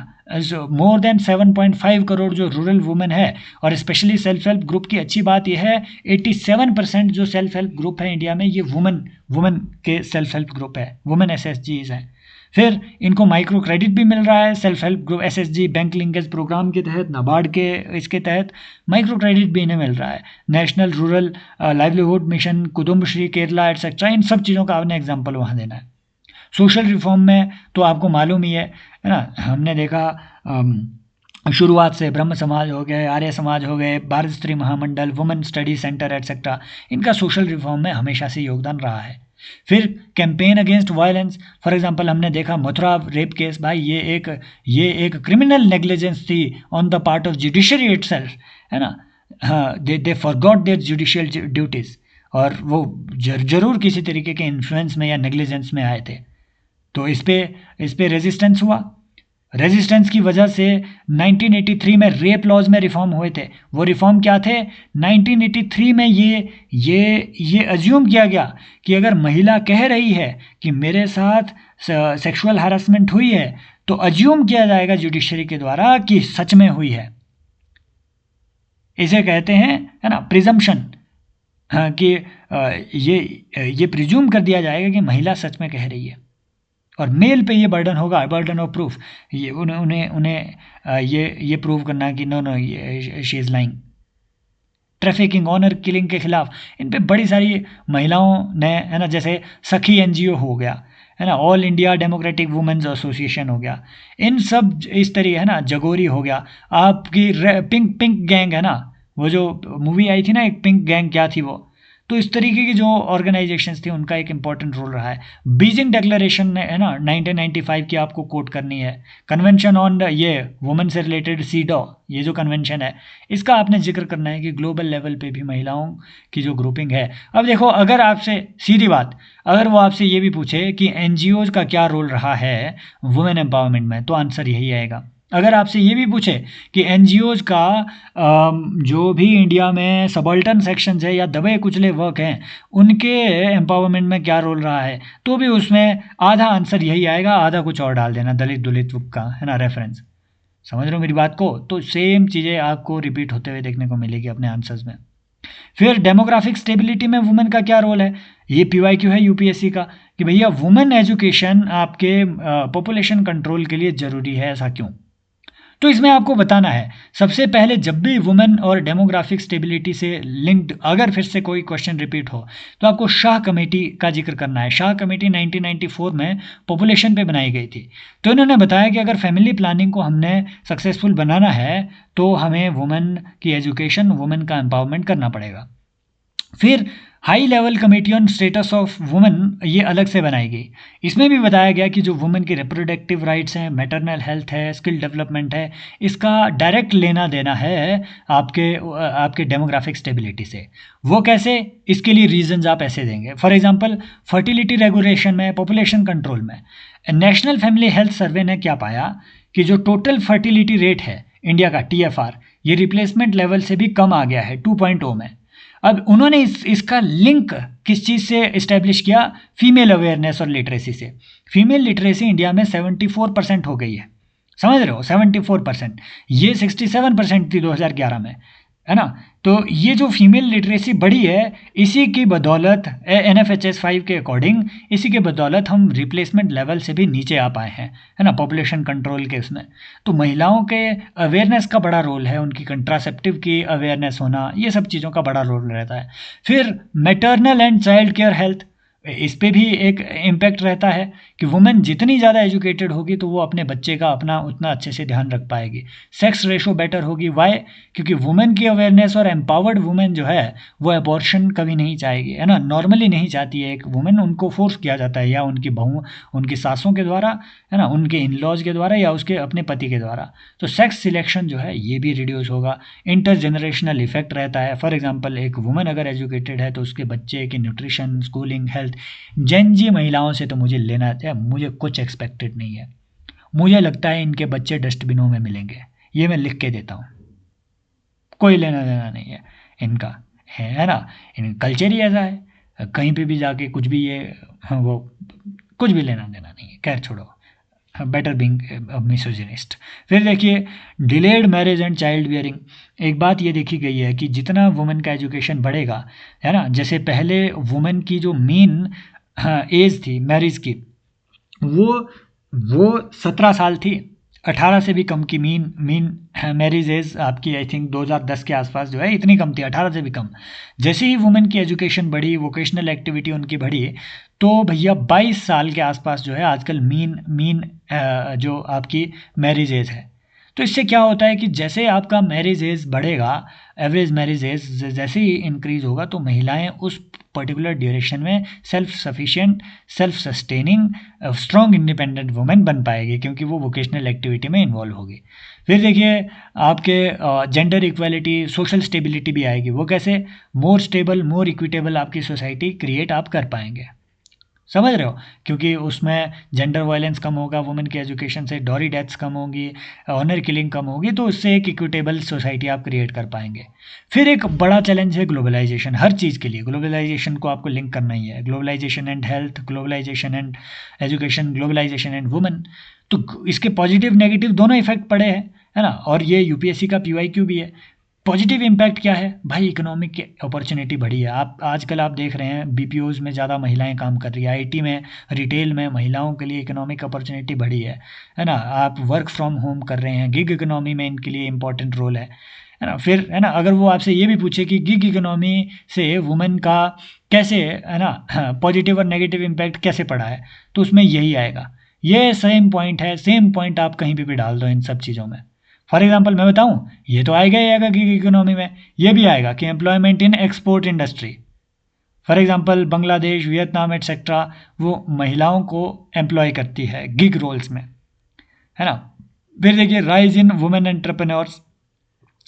मोर देन 7.5 करोड़ जो रूरल वुमेन है, और स्पेशली सेल्फ हेल्प ग्रुप की अच्छी बात यह है 87% जो सेल्फ हेल्प ग्रुप है इंडिया में, ये वुमेन के सेल्फ हेल्प ग्रुप है, वुमेन एसएचजीज हैं। फिर इनको माइक्रो क्रेडिट भी मिल रहा है, self help group SHG bank linkage programme के तहत, नाबार्ड के इसके तहत माइक्रो क्रेडिट भी इन्हें मिल रहा है। National rural livelihood mission, Kudumbashree Kerala etcetera, इन सब चीज़ों का आपने एग्जाम्पल वहाँ देना है। सोशल रिफॉर्म में तो आपको मालूम ही है ना, हमने देखा शुरुआत से ब्रह्म समाज हो गए, आर्य समाज हो गए, भारत स्त्री महामंडल, वुमेन स्टडी सेंटर एटसेट्रा, इनका सोशल रिफॉर्म में हमेशा से योगदान रहा है। फिर campaign against violence, for example हमने देखा मथुरा रेप केस, भाई ये एक क्रिमिनल नेग्लिजेंस थी on the part of judiciary itself, है ना। हाँ, दे फॉरगॉट देयर जुडिशियल ड्यूटीज़, और वो जरूर किसी तरीके के इन्फ्लुएंस में या नेग्लिजेंस में आए थे। तो इस पे रेजिस्टेंस हुआ। रेजिस्टेंस की वजह से 1983 में रेप लॉज में रिफॉर्म हुए थे। वो रिफॉर्म क्या थे, 1983 में ये अज्यूम किया गया कि अगर महिला कह रही है कि मेरे साथ सेक्सुअल हरासमेंट हुई है, तो अज्यूम किया जाएगा जुडिशरी के द्वारा कि सच में हुई है। इसे कहते हैं, है ना, प्रिजम्पशन। हाँ, कि ये प्रिज्यूम कर दिया जाएगा कि महिला सच में कह रही है, और मेल पे ये बर्डन होगा, बर्डन ऑफ प्रूफ, ये उन्हें ये प्रूव करना कि no she is lying. Trafficking, honour killing के खिलाफ इन पे बड़ी सारी महिलाओं ने, है ना, जैसे सखी एनजीओ हो गया, है ना, All India Democratic Women's Association हो गया, इन सब इस तरह है ना, जगोरी हो गया, आपकी पिंक पिंक गैंग है ना, वो जो मूवी आई थी ना एक, पिंक गैंग क्या थी वो, तो इस तरीके की जो ऑर्गेनाइजेशंस थी उनका एक इंपॉर्टेंट रोल रहा है। बीजिंग डिक्लेरेशन है ना 1995 की आपको कोट करनी है, कन्वेंशन ऑन ये वुमेन से रिलेटेड सीडो, ये जो कन्वेंशन है इसका आपने जिक्र करना है कि ग्लोबल लेवल पे भी महिलाओं की जो ग्रुपिंग है। अब देखो, अगर आपसे सीधी बात, अगर वो आपसे ये भी पूछे कि एनजीओज का क्या रोल रहा है वुमेन एम्पावरमेंट में, तो आंसर यही आएगा। अगर आपसे ये भी पूछे कि एनजीओज का जो भी इंडिया में सबल्टन सेक्शंस है या दबे कुचले वर्ग हैं उनके एम्पावरमेंट में क्या रोल रहा है, तो भी उसमें आधा आंसर यही आएगा, आधा कुछ और डाल देना, दलित दुलित का है ना रेफरेंस। समझ रहे हो मेरी बात को? तो सेम चीज़ें आपको रिपीट होते हुए देखने को मिलेगी अपने आंसर्स में। फिर डेमोग्राफिक स्टेबिलिटी में वुमेन का क्या रोल है, ये पीवाईक्यू है यूपीएससी का कि भैया वुमेन एजुकेशन आपके पॉपुलेशन कंट्रोल के लिए ज़रूरी है, ऐसा क्यों? तो इसमें आपको बताना है, सबसे पहले जब भी वुमेन और डेमोग्राफिक स्टेबिलिटी से लिंक्ड अगर फिर से कोई क्वेश्चन रिपीट हो तो आपको शाह कमेटी का जिक्र करना है। शाह कमेटी 1994 में पॉपुलेशन पे बनाई गई थी। तो इन्होंने बताया कि अगर फैमिली प्लानिंग को हमने सक्सेसफुल बनाना है तो हमें वुमेन की एजुकेशन, वुमेन का एम्पावरमेंट करना पड़ेगा। फिर high level committee on status of women ये अलग से बनाई गई। इसमें भी बताया गया कि जो वुमेन की रिप्रोडक्टिव राइट्स हैं, मैटरनल हेल्थ है, स्किल डेवलपमेंट है, इसका डायरेक्ट लेना देना है आपके डेमोग्राफिक स्टेबिलिटी से। वो कैसे? इसके लिए रीजंस आप ऐसे देंगे। फॉर एग्जांपल, फर्टिलिटी रेगुलेशन में, पॉपुलेशन कंट्रोल में, नेशनल फैमिली हेल्थ सर्वे ने क्या पाया कि जो टोटल फर्टिलिटी रेट है इंडिया का, टीएफआर, ये रिप्लेसमेंट लेवल से भी कम आ गया है 2.0 में। अब उन्होंने इसका लिंक किस चीज़ से इस्टेब्लिश किया? फीमेल अवेयरनेस और लिटरेसी से। फीमेल लिटरेसी इंडिया में 74% हो गई है, समझ रहे हो? 74%, ये 67% थी 2011 में, है ना। तो ये जो फीमेल लिटरेसी बढ़ी है, इसी की बदौलत NFHS 5 के अकॉर्डिंग, इसी के बदौलत हम रिप्लेसमेंट लेवल से भी नीचे आ पाए हैं, है ना, पॉपुलेशन कंट्रोल के उसमें। तो महिलाओं के अवेयरनेस का बड़ा रोल है, उनकी कंट्रासेप्टिव की अवेयरनेस होना, ये सब चीज़ों का बड़ा रोल रहता है। फिर maternal and child care health, इस पे भी एक इम्पैक्ट रहता है कि वुमेन जितनी ज़्यादा एजुकेटेड होगी तो वो अपने बच्चे का अपना उतना अच्छे से ध्यान रख पाएगी। सेक्स रेशो बेटर होगी। वाई? क्योंकि वुमेन की अवेयरनेस और एम्पावर्ड वुमेन जो है वो अबॉर्शन कभी नहीं चाहेगी, है ना, नॉर्मली नहीं चाहती है एक वुमेन, उनको फोर्स किया जाता है, या उनकी बहू, उनकी सासों के द्वारा, है ना, उनके इन लॉज के द्वारा, या उसके अपने पति के द्वारा। तो सेक्स सिलेक्शन जो है ये भी रिड्यूस होगा। इंटर जनरेशनल इफेक्ट रहता है। फॉर एग्जाम्पल, एक वुमेन अगर एजुकेटेड है तो उसके बच्चे की न्यूट्रिशन, स्कूलिंग, हेल्थ, जेन जी महिलाओं से तो मुझे लेना है, मुझे कुछ एक्सपेक्टेड नहीं है। मुझे लगता है इनके बच्चे डस्टबिनों में मिलेंगे, ये मैं लिख के देता हूँ, कोई लेना देना नहीं है इनका, है ना। इन कल्चर ही ऐसा है, कहीं पे भी जाके कुछ भी ये, वो कुछ भी लेना देना नहीं है। खैर छोड़ो, बेटर बीइंग मिसोजिनिस्ट। फिर देखिए, delayed marriage and child bearing. एक बात ये देखी गई है कि जितना वुमेन का एजुकेशन बढ़ेगा, है ना, जैसे पहले वुमेन की जो मेन एज थी मैरिज की, वो वो 17 साल थी, 18 से भी कम की मीन मीन मैरिज एज आपकी, आई थिंक 2010 के आसपास जो है इतनी कम थी, 18 से भी कम। जैसे ही वुमेन की एजुकेशन बढ़ी, वोकेशनल एक्टिविटी उनकी बढ़ी, तो भैया 22 साल के आसपास जो है आजकल मीन मीन जो आपकी मैरिज एज है। तो इससे क्या होता है कि जैसे आपका मैरिज एज बढ़ेगा, एवरेज मैरिज एज जैसे ही इंक्रीज होगा, तो महिलाएं उस पर्टिकुलर ड्यूरेशन में self sufficient, self sustaining, strong independent women बन पाएगी, क्योंकि वो वोकेशनल एक्टिविटी में इन्वॉल्व होगी। फिर देखिए, आपके जेंडर इक्वालिटी, सोशल स्टेबिलिटी भी आएगी। वो कैसे? मोर स्टेबल, मोर इक्विटेबल आपकी सोसाइटी क्रिएट आप कर पाएंगे, समझ रहे हो, क्योंकि उसमें जेंडर वायलेंस कम होगा, वुमेन की एजुकेशन से डॉरी डेथ्स कम होंगी, ऑनर किलिंग कम होगी, तो उससे एक इक्विटेबल सोसाइटी आप क्रिएट कर पाएंगे। फिर एक बड़ा चैलेंज है ग्लोबलाइजेशन। हर चीज़ के लिए ग्लोबलाइजेशन को आपको लिंक करना ही है। Globalisation and health, globalisation and education, globalisation and women. तो इसके पॉजिटिव नेगेटिव दोनों इफेक्ट पड़े हैं, है ना। और ये यूपीएससी का पीवाईक्यू भी है। पॉजिटिव इम्पैक्ट क्या है भाई? इकोनॉमिक की अपॉर्चुनिटी बढ़ी है। आप आजकल आप देख रहे हैं बीपीओज में ज़्यादा महिलाएं काम कर रही है, आईटी में, रिटेल में महिलाओं के लिए इकोनॉमिक अपॉर्चुनिटी बढ़ी है ना। आप वर्क फ्रॉम होम कर रहे हैं, गिग इकोनॉमी में इनके लिए इंपॉर्टेंट रोल है है ना। फिर है ना, अगर वो आपसे ये भी पूछे कि गिग इकोनॉमी से वुमेन का कैसे है ना पॉजिटिव और नेगेटिव इम्पैक्ट कैसे पड़ा है, तो उसमें यही आएगा। ये सेम पॉइंट है, सेम पॉइंट आप कहीं पे भी डाल दो इन सब चीज़ों में। फॉर एग्जांपल मैं बताऊं, ये तो आएगा ही आएगा गिग इकोनॉमी में। ये भी आएगा कि employment in export industry, for example Bangladesh, Vietnam etcetera, वो महिलाओं को एम्प्लॉय करती है गिग रोल्स में, है ना। फिर देखिए राइज इन वुमेन एंटरप्रेन्योर्स,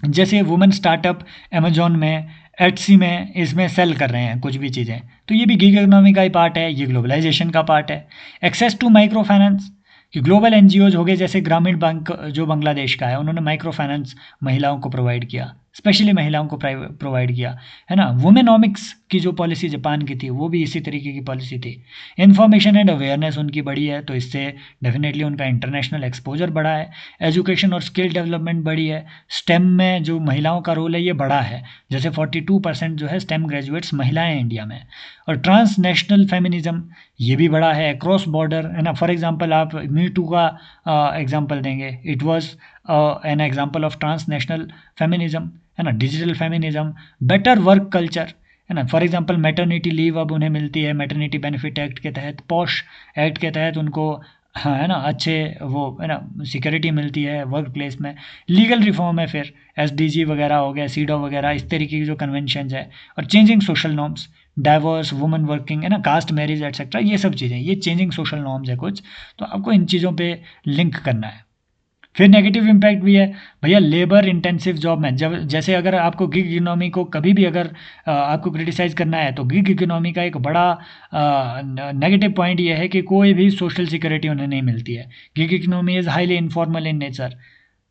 जैसे वुमेन स्टार्टअप अमेजोन में, एटसी में, इसमें सेल कर रहे हैं कुछ भी चीज़ें, तो ये भी गिग इकोनॉमी का ही पार्ट है, ये ग्लोबलाइजेशन का पार्ट है। एक्सेस टू माइक्रो फाइनेंस, कि ग्लोबल एनजीओज हो गए, जैसे ग्रामीण बैंक जो बांग्लादेश का है, उन्होंने माइक्रो फाइनेंस महिलाओं को प्रोवाइड किया, स्पेशली महिलाओं को प्रोवाइड किया, है ना। वुमेनोमिक्स की जो पॉलिसी जापान की थी, वो भी इसी तरीके की पॉलिसी थी। इन्फॉर्मेशन एंड अवेयरनेस उनकी बढ़ी है, तो इससे डेफिनेटली उनका इंटरनेशनल एक्सपोजर बढ़ा है। एजुकेशन और स्किल डेवलपमेंट बढ़ी है। स्टेम में जो महिलाओं का रोल है ये बढ़ा है, जैसे 42% जो है स्टेम ग्रेजुएट्स महिलाएं हैं इंडिया में। और ट्रांस नेशनल फेमिनिज्म, ये भी बढ़ा है, क्रॉस बॉर्डर, है ना। फॉर एग्जांपल आप मी टू का एग्जांपल देंगे, it was an example of transnational feminism, है ना। Digital feminism, better work culture, है ना। फॉर एग्जांपल मैटरनिटी लीव अब उन्हें मिलती है मैटरनिटी बेनिफिट एक्ट के तहत, पॉश एक्ट के तहत उनको, हाँ, है ना, अच्छे वो, है ना, सिक्योरिटी मिलती है वर्क प्लेस में। लीगल रिफॉर्म है, फिर एसडीजी वगैरह हो गया, सीडो वगैरह, इस तरीके की जो कन्वेंशन है। और changing social norms, diverse women working, है ना, कास्ट मैरिज एटसेट्रा, ये सब चीज़ें, ये चेंजिंग सोशल नॉर्म्स है कुछ, तो आपको इन चीज़ों पे लिंक करना है। फिर नेगेटिव इम्पैक्ट भी है भैया, लेबर इंटेंसिव जॉब में, जब जैसे अगर आपको गिग इकोनॉमी को कभी भी अगर आपको क्रिटिसाइज करना है, तो गिग इकोनॉमी का एक बड़ा नेगेटिव पॉइंट ये है कि कोई भी सोशल सिक्योरिटी उन्हें नहीं मिलती है। Gig economy is highly informal in nature,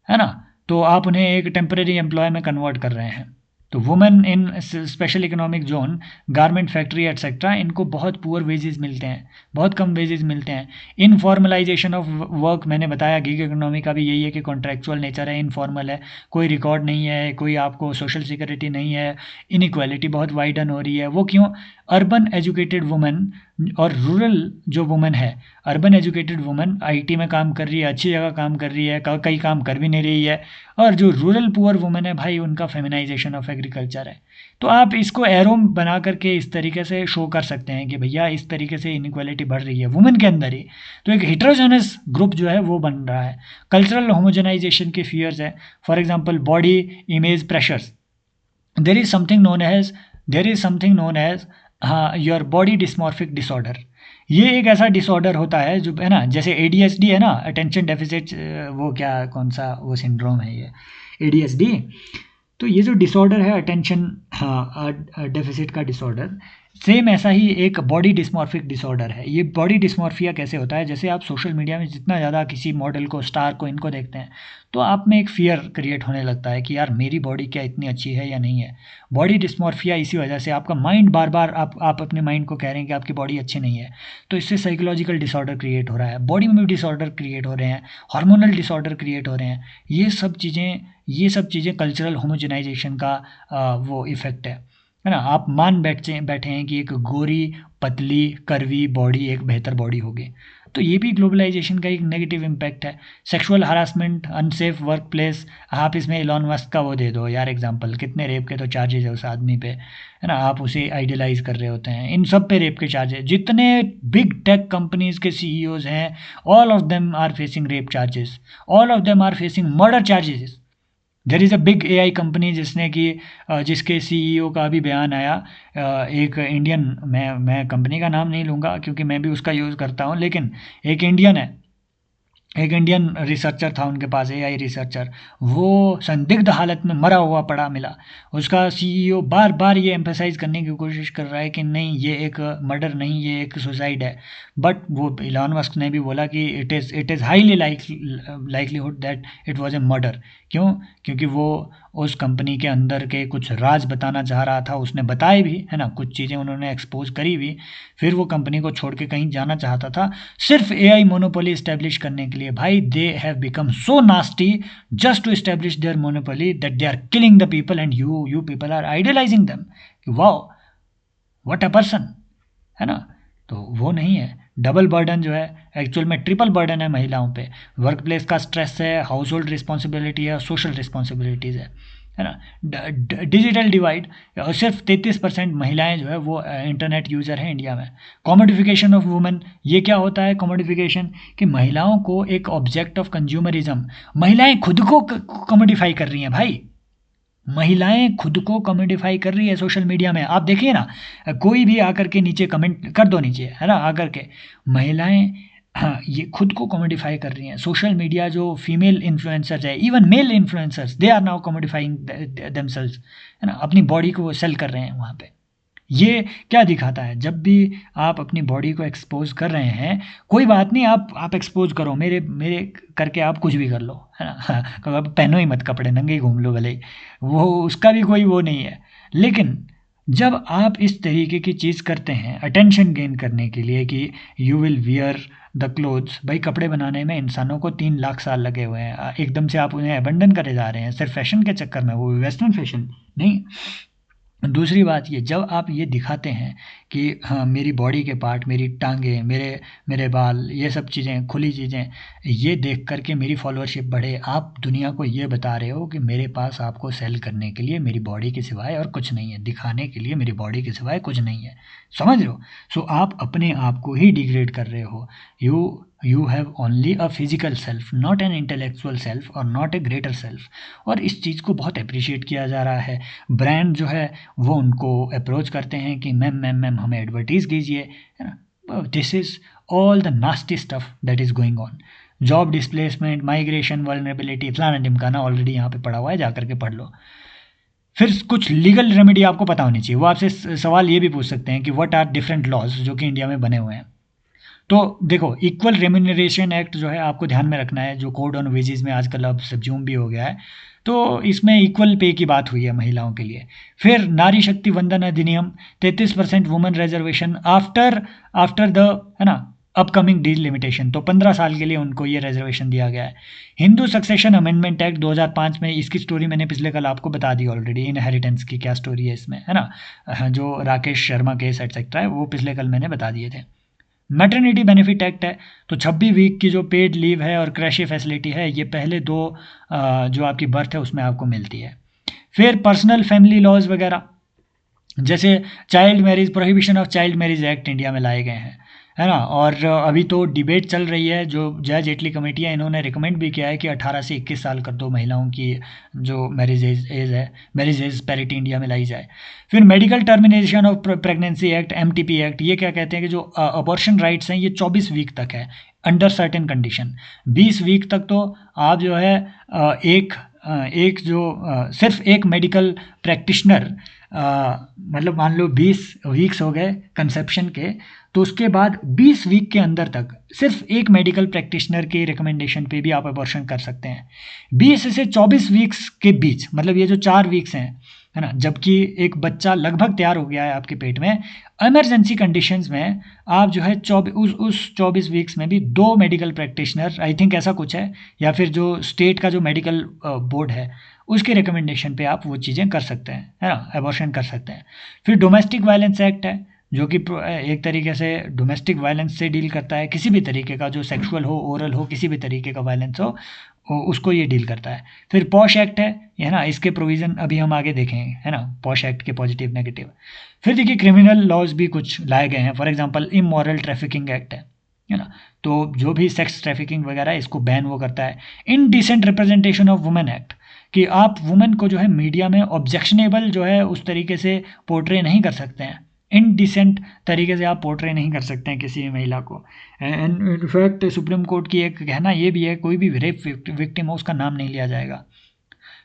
है ना। तो आप उन्हें एक टेम्परेरी एम्प्लॉय में कन्वर्ट कर रहे हैं। तो women in special economic zone, garment factory etcetera, इनको बहुत पुअर वेजेस मिलते हैं, बहुत कम वेजेस मिलते हैं। इनफॉर्मलाइजेशन ऑफ वर्क, मैंने बताया गिग इकोनॉमी का भी यही है कि कॉन्ट्रैक्चुअल नेचर है, इनफॉर्मल है, कोई रिकॉर्ड नहीं है, कोई आपको सोशल सिक्योरिटी नहीं है, इनइक्वालिटी बहुत वाइडन हो रही है। वो क्यों? अर्बन एजुकेटेड वुमेन और रूरल जो वुमेन है, अर्बन एजुकेटेड वुमेन आईटी में काम कर रही है, अच्छी जगह काम कर रही है, कई काम कर भी नहीं रही है। और जो रूरल पुअर वुमेन है भाई, उनका फेमिनाइजेशन ऑफ एग्रीकल्चर है। तो आप इसको एरो बना करके इस तरीके से शो कर सकते हैं कि भैया इस तरीके से इनइक्वालिटी बढ़ रही है वुमेन के अंदर ही। तो एक हिट्रोजेनस ग्रुप जो है वो बन रहा है। कल्चरल होमोजेनाइजेशन के फियर्स है, for example body image pressures, there is something known as there is something known as हाँ, योर बॉडी डिस्मॉर्फिक डिसऑर्डर। ये एक ऐसा डिसऑर्डर होता है जो, है ना, जैसे एडीएसडी है ना, अटेंशन डेफिसिट, वो क्या, कौन सा वो सिंड्रोम है ये, एडीएसडी। तो ये जो डिसऑर्डर है अटेंशन डेफिसिट का डिसऑर्डर, सेम ऐसा ही एक बॉडी डिस्मॉर्फिक डिसऑर्डर है। ये बॉडी डिस्मॉर्फिया कैसे होता है, जैसे आप सोशल मीडिया में जितना ज़्यादा किसी मॉडल को, स्टार को, इनको देखते हैं, तो आप में एक फियर क्रिएट होने लगता है कि यार मेरी बॉडी क्या इतनी अच्छी है या नहीं है। बॉडी डिस्मॉर्फिया इसी वजह से, आपका माइंड बार बार आप अपने माइंड को कह रहे हैं कि आपकी बॉडी अच्छी नहीं है, तो इससे साइकोलॉजिकल डिसऑर्डर क्रिएट हो रहा है, बॉडी में भी डिसऑर्डर क्रिएट हो रहे हैं, हार्मोनल डिसऑर्डर क्रिएट हो रहे हैं। ये सब चीज़ें कल्चरल होमोजेनाइजेशन का वो इफ़ेक्ट है ना। आप मान बैठे बैठे हैं कि एक गोरी, पतली, कर्वी बॉडी एक बेहतर बॉडी होगी, तो ये भी ग्लोबलाइजेशन का एक नेगेटिव इम्पैक्ट है। Sexual harassment, unsafe work place, आप इसमें इलॉन मस्क का वो दे दो यार एग्जांपल, कितने रेप के तो चार्जेज है उस आदमी पे, है ना। आप उसे आइडियलाइज कर रहे होते हैं, इन सब पे रेप के चार्जेस, जितने बिग टेक कंपनीज के सीईओज हैं, all of them are facing rape charges, all of them are facing murder charges. There is a big AI company जिसने कि जिसके सीईओ का भी बयान आया, एक इंडियन, मैं कंपनी का नाम नहीं लूँगा क्योंकि मैं भी उसका यूज़ करता हूँ, लेकिन एक इंडियन है, एक इंडियन रिसर्चर था उनके पास, एआई रिसर्चर, वो संदिग्ध हालत में मरा हुआ पड़ा मिला। उसका सीईओ बार बार ये एम्फेसाइज करने की कोशिश कर रहा है कि नहीं ये एक मर्डर नहीं, ये एक सुसाइड है, बट वो इलॉन मस्क ने भी बोला कि it is highly likelihood that it was a murder. क्यों? क्योंकि वो उस कंपनी के अंदर के कुछ राज बताना चाह रहा था, उसने बताए भी, है ना, कुछ चीज़ें उन्होंने एक्सपोज करी भी, फिर वो कंपनी को छोड़ के कहीं जाना चाहता था सिर्फ एआई मोनोपोली इस्टेब्लिश करने के लिए। भाई they have become so nasty just to establish their monopoly that they are killing the people and you people are idealizing them कि वाओ व्हाट अ पर्सन, है ना। तो वो नहीं है। डबल बर्डन जो है, एक्चुअल में ट्रिपल बर्डन है महिलाओं पे। वर्क प्लेस का स्ट्रेस है, हाउस होल्ड रिस्पॉन्सिबिलिटी है, सोशल रिस्पॉन्सिबिलिटीज़ है। है ना। डिजिटल डिवाइड, सिर्फ 33% महिलाएं जो है वो इंटरनेट यूज़र हैं इंडिया में। कॉमोडिफिकेशन ऑफ वुमेन, ये क्या होता है कॉमोडिफिकेशन, कि महिलाओं को एक ऑब्जेक्ट ऑफ कंज्यूमरिज्म, महिलाएं खुद को कॉमोडिफाई कर रही हैं भाई, महिलाएं खुद को कम्युनिफाई कर रही है सोशल मीडिया में। आप देखिए ना, कोई भी आकर के नीचे कमेंट कर दो नीचे, है ना, आकर के महिलाएं, हाँ, ये खुद को कॉमोडिफाई कर रही हैं सोशल मीडिया। जो फीमेल इन्फ्लुएंसर्स है, even male influencers, they are now commodifying themselves, है ना, अपनी बॉडी को वो सेल कर रहे हैं वहाँ पे। ये क्या दिखाता है, जब भी आप अपनी बॉडी को एक्सपोज कर रहे हैं, कोई बात नहीं, आप एक्सपोज करो, मेरे मेरे करके आप कुछ भी कर लो, है ना। अब पहनो ही मत कपड़े, नंगे ही घूम लो भले ही, वो उसका भी कोई वो नहीं है। लेकिन जब आप इस तरीके की चीज़ करते हैं अटेंशन गेन करने के लिए कि you will wear the clothes, भाई कपड़े बनाने में इंसानों को 3 लाख साल लगे हुए हैं, एकदम से आप उन्हें अबंडन करे जा रहे हैं सिर्फ फैशन के चक्कर में, वो वेस्टर्न फैशन नहीं। दूसरी बात ये, जब आप ये दिखाते हैं कि हाँ मेरी बॉडी के पार्ट, मेरी टांगें, मेरे मेरे बाल, ये सब चीज़ें, खुली चीज़ें, ये देख कर के मेरी फॉलोअरशिप बढ़े, आप दुनिया को ये बता रहे हो कि मेरे पास आपको सेल करने के लिए मेरी बॉडी के सिवाय और कुछ नहीं है, दिखाने के लिए मेरी बॉडी के सिवाय कुछ नहीं है, समझ रहे हो। सो आप अपने आप को ही डिग्रेड कर रहे हो। You have only a physical self, not an intellectual self और नॉट ए ग्रेटर सेल्फ। और इस चीज़ को बहुत अप्रिशिएट किया जा रहा है। ब्रांड जो है वो उनको अप्रोच करते हैं कि मैम मैम मैम हमें एडवर्टीज़ कीजिए, है ना। This is all the nasty stuff that is going on. Job displacement, migration, vulnerability, फलाना ढिमकाना ऑलरेडी यहाँ पे पढ़ा हुआ है, जा करके पढ़ लो। फिर कुछ लीगल रेमेडी आपको पता होनी चाहिए। वो आपसे सवाल ये भी पूछ सकते हैं कि व्हाट आर डिफरेंट लॉज जो कि इंडिया में बने हुए हैं। तो देखो, इक्वल रेम्यूनरेशन एक्ट जो है आपको ध्यान में रखना है, जो कोड ऑन वेजेस में आजकल अब सब्ज्यूम भी हो गया है, तो इसमें इक्वल पे की बात हुई है महिलाओं के लिए। फिर नारी शक्ति वंदन अधिनियम, 33% women reservation after after the, है ना, अपकमिंग डिलिमिटेशन, तो 15 साल के लिए उनको ये रिजर्वेशन दिया गया है। हिंदू सक्सेशन अमेंडमेंट एक्ट 2005 में, इसकी स्टोरी मैंने पिछले कल आपको बता दी ऑलरेडी, इनहेरिटेंस की क्या स्टोरी है इसमें, है ना, जो राकेश शर्मा केस एटसेट्रा है, वो पिछले कल मैंने बता दिए थे। मैटरनिटी बेनिफिट एक्ट है, तो 26 वीक की जो पेड लीव है और क्रैशी फैसिलिटी है, ये पहले 2 जो आपकी बर्थ है उसमें आपको मिलती है। फिर पर्सनल फैमिली लॉज वगैरह, जैसे child marriage, prohibition of child marriage act India में लाए गए हैं, है ना। और अभी तो डिबेट चल रही है, जो जय जेटली कमेटी है इन्होंने रिकमेंड भी किया है कि 18 से 21 साल कर दो महिलाओं की जो मैरिज एज है, मैरिज एज पैरिटी इंडिया में लाई जाए। फिर medical termination of pregnancy act, MTP act, ये क्या कहते हैं कि जो अबॉर्शन राइट्स हैं ये 24 वीक तक है अंडर सर्टेन कंडीशन। 20 वीक तक तो आप जो है एक जो सिर्फ एक मेडिकल प्रैक्टिशनर, मतलब मान लो 20 वीक्स हो गए कंसेप्शन के, तो उसके बाद 20 वीक के अंदर तक सिर्फ एक मेडिकल प्रैक्टिशनर के रिकमेंडेशन पे भी आप अबॉर्शन कर सकते हैं। 20 से 24 वीक्स के बीच, मतलब ये जो 4 वीक्स हैं, है ना, जबकि एक बच्चा लगभग तैयार हो गया है आपके पेट में, इमरजेंसी कंडीशंस में आप जो है 24 वीक्स में भी 2 मेडिकल प्रैक्टिशनर, आई थिंक ऐसा कुछ है, या फिर जो स्टेट का जो मेडिकल बोर्ड है उसके रिकमेंडेशन पे आप वो चीज़ें कर सकते हैं, है ना, अबॉर्शन कर सकते हैं। फिर डोमेस्टिक वायलेंस एक्ट है, जो कि एक तरीके से डोमेस्टिक वायलेंस से डील करता है, किसी भी तरीके का, जो सेक्सुअल हो, ओरल हो, किसी भी तरीके का वायलेंस हो, उसको ये डील करता है। फिर पॉश एक्ट है ना, इसके प्रोविज़न अभी हम आगे देखेंगे, है ना, पॉश एक्ट के पॉजिटिव नेगेटिव। फिर देखिए क्रिमिनल लॉज भी कुछ लाए गए हैं, for example immoral trafficking act है ना, तो जो भी सेक्स ट्रैफिकिंग वगैरह इसको बैन वो करता है। Indecent representation of women act, कि आप वुमेन को जो है मीडिया में ऑब्जेक्शनेबल जो है उस तरीके से पोर्ट्रे नहीं कर सकते हैं, इनडिसेंट तरीके से आप पोर्ट्रे नहीं कर सकते हैं किसी भी महिला को। एंड इनफैक्ट सुप्रीम कोर्ट की एक कहना ये भी है, कोई भी रेप विक्टिम हो उसका नाम नहीं लिया जाएगा।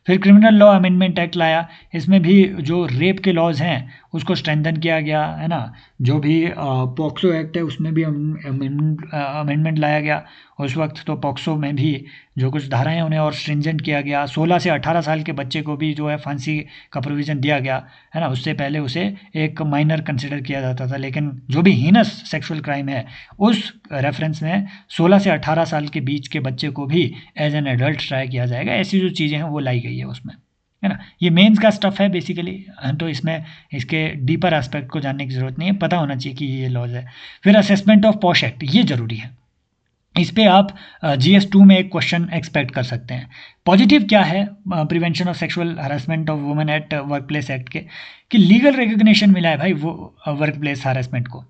फिर क्रिमिनल लॉ अमेंडमेंट एक्ट लाया, इसमें भी जो रेप के लॉज हैं उसको स्ट्रेंथन किया गया, है ना। जो भी पॉक्सो एक्ट है उसमें भी अमेंडमेंट लाया गया। उस वक्त तो पॉक्सो में भी जो कुछ धाराएं हैं उन्हें और स्ट्रिंजेंट किया गया। 16 से 18 साल के बच्चे को भी जो है फांसी का प्रोविज़न दिया गया, है ना। उससे पहले उसे एक माइनर कंसिडर किया जाता था, लेकिन जो भी हीनस सेक्सुअल क्राइम है उस रेफरेंस में 16 से 18 साल के बीच के बच्चे को भी एज एन एडल्ट ट्राई किया जाएगा। ऐसी जो चीज़ें हैं वो लाई गई है उसमें, है ना। ये मेंस का स्टफ़ है बेसिकली, तो इसमें इसके डीपर एस्पेक्ट को जानने की ज़रूरत नहीं है, पता होना चाहिए कि ये लॉज है। फिर असेसमेंट ऑफ पॉश एक्ट, ये ज़रूरी है। इस पे आप GS2 में एक क्वेश्चन एक्सपेक्ट कर सकते हैं। पॉजिटिव क्या है prevention of sexual harassment of women at work place act के, कि लीगल रिकग्निशन मिला है भाई वो वर्क प्लेस हरासमेंट को,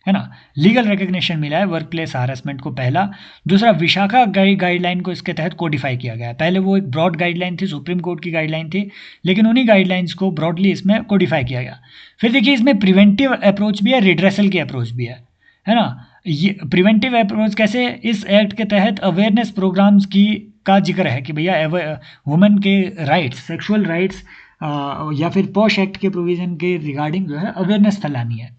है ना, लीगल रिकग्निशन मिला है वर्क प्लेस हरासमेंट को, पहला। दूसरा, विशाखा गाइडलाइन को इसके तहत कोडिफाई किया गया है। पहले वो एक ब्रॉड गाइडलाइन थी, सुप्रीम कोर्ट की गाइडलाइन थी, लेकिन उन्हीं गाइडलाइंस को ब्रॉडली इसमें कोडिफाई किया गया। फिर देखिए इसमें प्रिवेंटिव अप्रोच भी है, रिड्रेसल की अप्रोच भी है ना। ये प्रिवेंटिव अप्रोच कैसे, इस एक्ट के तहत अवेयरनेस प्रोग्राम्स की का जिक्र है कि भैया वुमेन के राइट्स, सेक्सुअल राइट्स या फिर पॉश एक्ट के प्रोविजन के रिगार्डिंग जो है अवेयरनेस फैलानी है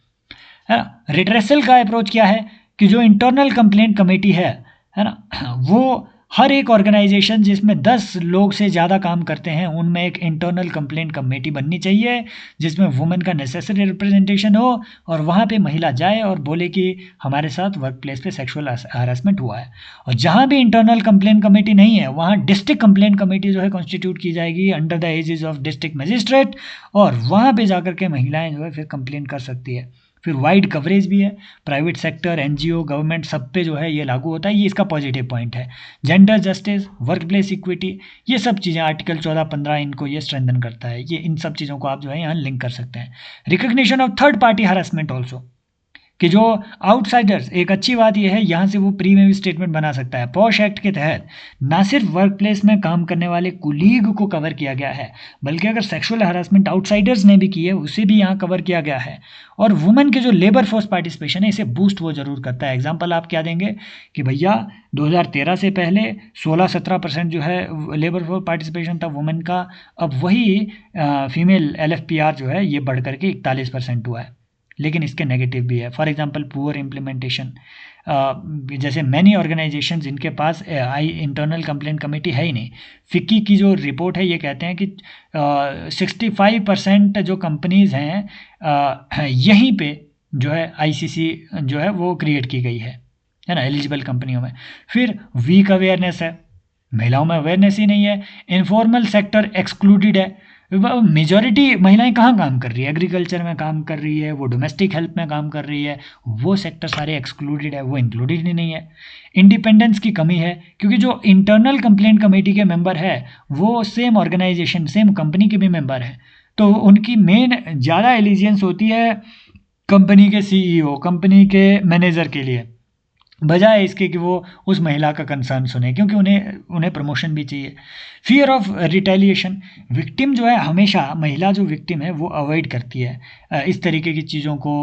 ना। रिड्रेसल का अप्रोच क्या है कि जो इंटरनल कंप्लेंट कमेटी है ना, वो हर एक ऑर्गेनाइजेशन जिसमें 10 लोग से ज़्यादा काम करते हैं उनमें एक इंटरनल कंप्लेंट कमेटी बननी चाहिए, जिसमें वुमेन का नेसेसरी रिप्रेजेंटेशन हो और वहाँ पे महिला जाए और बोले कि हमारे साथ वर्क प्लेस पे सेक्सुअल हरासमेंट हुआ है। और जहाँ भी इंटरनल कंप्लेंट कमेटी नहीं है वहाँ डिस्ट्रिक्ट कंप्लेंट कमेटी जो है कॉन्स्टिट्यूट की जाएगी under the aegis of district magistrate, और वहाँ पे जाकर के महिलाएं जो है फिर कंप्लेंट कर सकती है। फिर वाइड कवरेज भी है, प्राइवेट सेक्टर, NGO, गवर्नमेंट, सब पे जो है ये लागू होता है, ये इसका पॉजिटिव पॉइंट है। Gender justice, work place equity, ये सब चीज़ें आर्टिकल 14-15 इनको ये स्ट्रेंथन करता है। ये इन सब चीज़ों को आप जो है यहाँ लिंक कर सकते हैं। Recognition of third party harassment also, कि जो आउटसाइडर्स, एक अच्छी बात यह है यहाँ से वो प्री में भी स्टेटमेंट बना सकता है। पॉश एक्ट के तहत ना सिर्फ वर्क प्लेस में काम करने वाले कुलीग को कवर किया गया है, बल्कि अगर सेक्सुअल हरासमेंट आउटसाइडर्स ने भी की है उसे भी यहाँ कवर किया गया है। और वुमेन के जो लेबर फोर्स पार्टिसिपेशन है इसे बूस्ट वो जरूर करता है। एग्जाम्पल आप क्या देंगे कि भैया 2013 से पहले 16-17% जो है लेबर फोर्स पार्टिसिपेशन था वुमेन का, अब वही फीमेल LFPR जो है ये बढ़ करके 41% हुआ है। लेकिन इसके नेगेटिव भी है, फॉर एग्जांपल पुअर इम्प्लीमेंटेशन, जैसे मैनी ऑर्गेनाइजेशन जिनके पास इंटरनल कंप्लेंट कमेटी है ही नहीं। फिक्की की जो रिपोर्ट है ये कहते हैं कि 65% जो कंपनीज़ हैं यहीं पे जो है ICC जो है वो क्रिएट की गई है ना, एलिजिबल कंपनियों में। फिर वीक अवेयरनेस है, महिलाओं में अवेयरनेस ही नहीं है। इनफॉर्मल सेक्टर एक्सक्लूडेड है, मेजॉरिटी महिलाएं कहाँ काम कर रही है, एग्रीकल्चर में काम कर रही है, वो डोमेस्टिक हेल्प में काम कर रही है, वो सेक्टर सारे एक्सक्लूडेड है, वो इंक्लूडेड ही नहीं है। इंडिपेंडेंस की कमी है, क्योंकि जो इंटरनल कंप्लेंट कमेटी के मेंबर है वो सेम ऑर्गेनाइजेशन, सेम कंपनी के भी मेंबर हैं, तो उनकी मेन ज़्यादा एलिजियंस होती है कंपनी के CEO, कंपनी के मैनेजर के लिए, बजाय इसके कि वो उस महिला का कंसर्न सुने, क्योंकि उन्हें प्रमोशन भी चाहिए। फियर ऑफ रिटेलिएशन, विक्टिम जो है हमेशा, महिला जो विक्टिम है वो अवॉइड करती है इस तरीके की चीज़ों को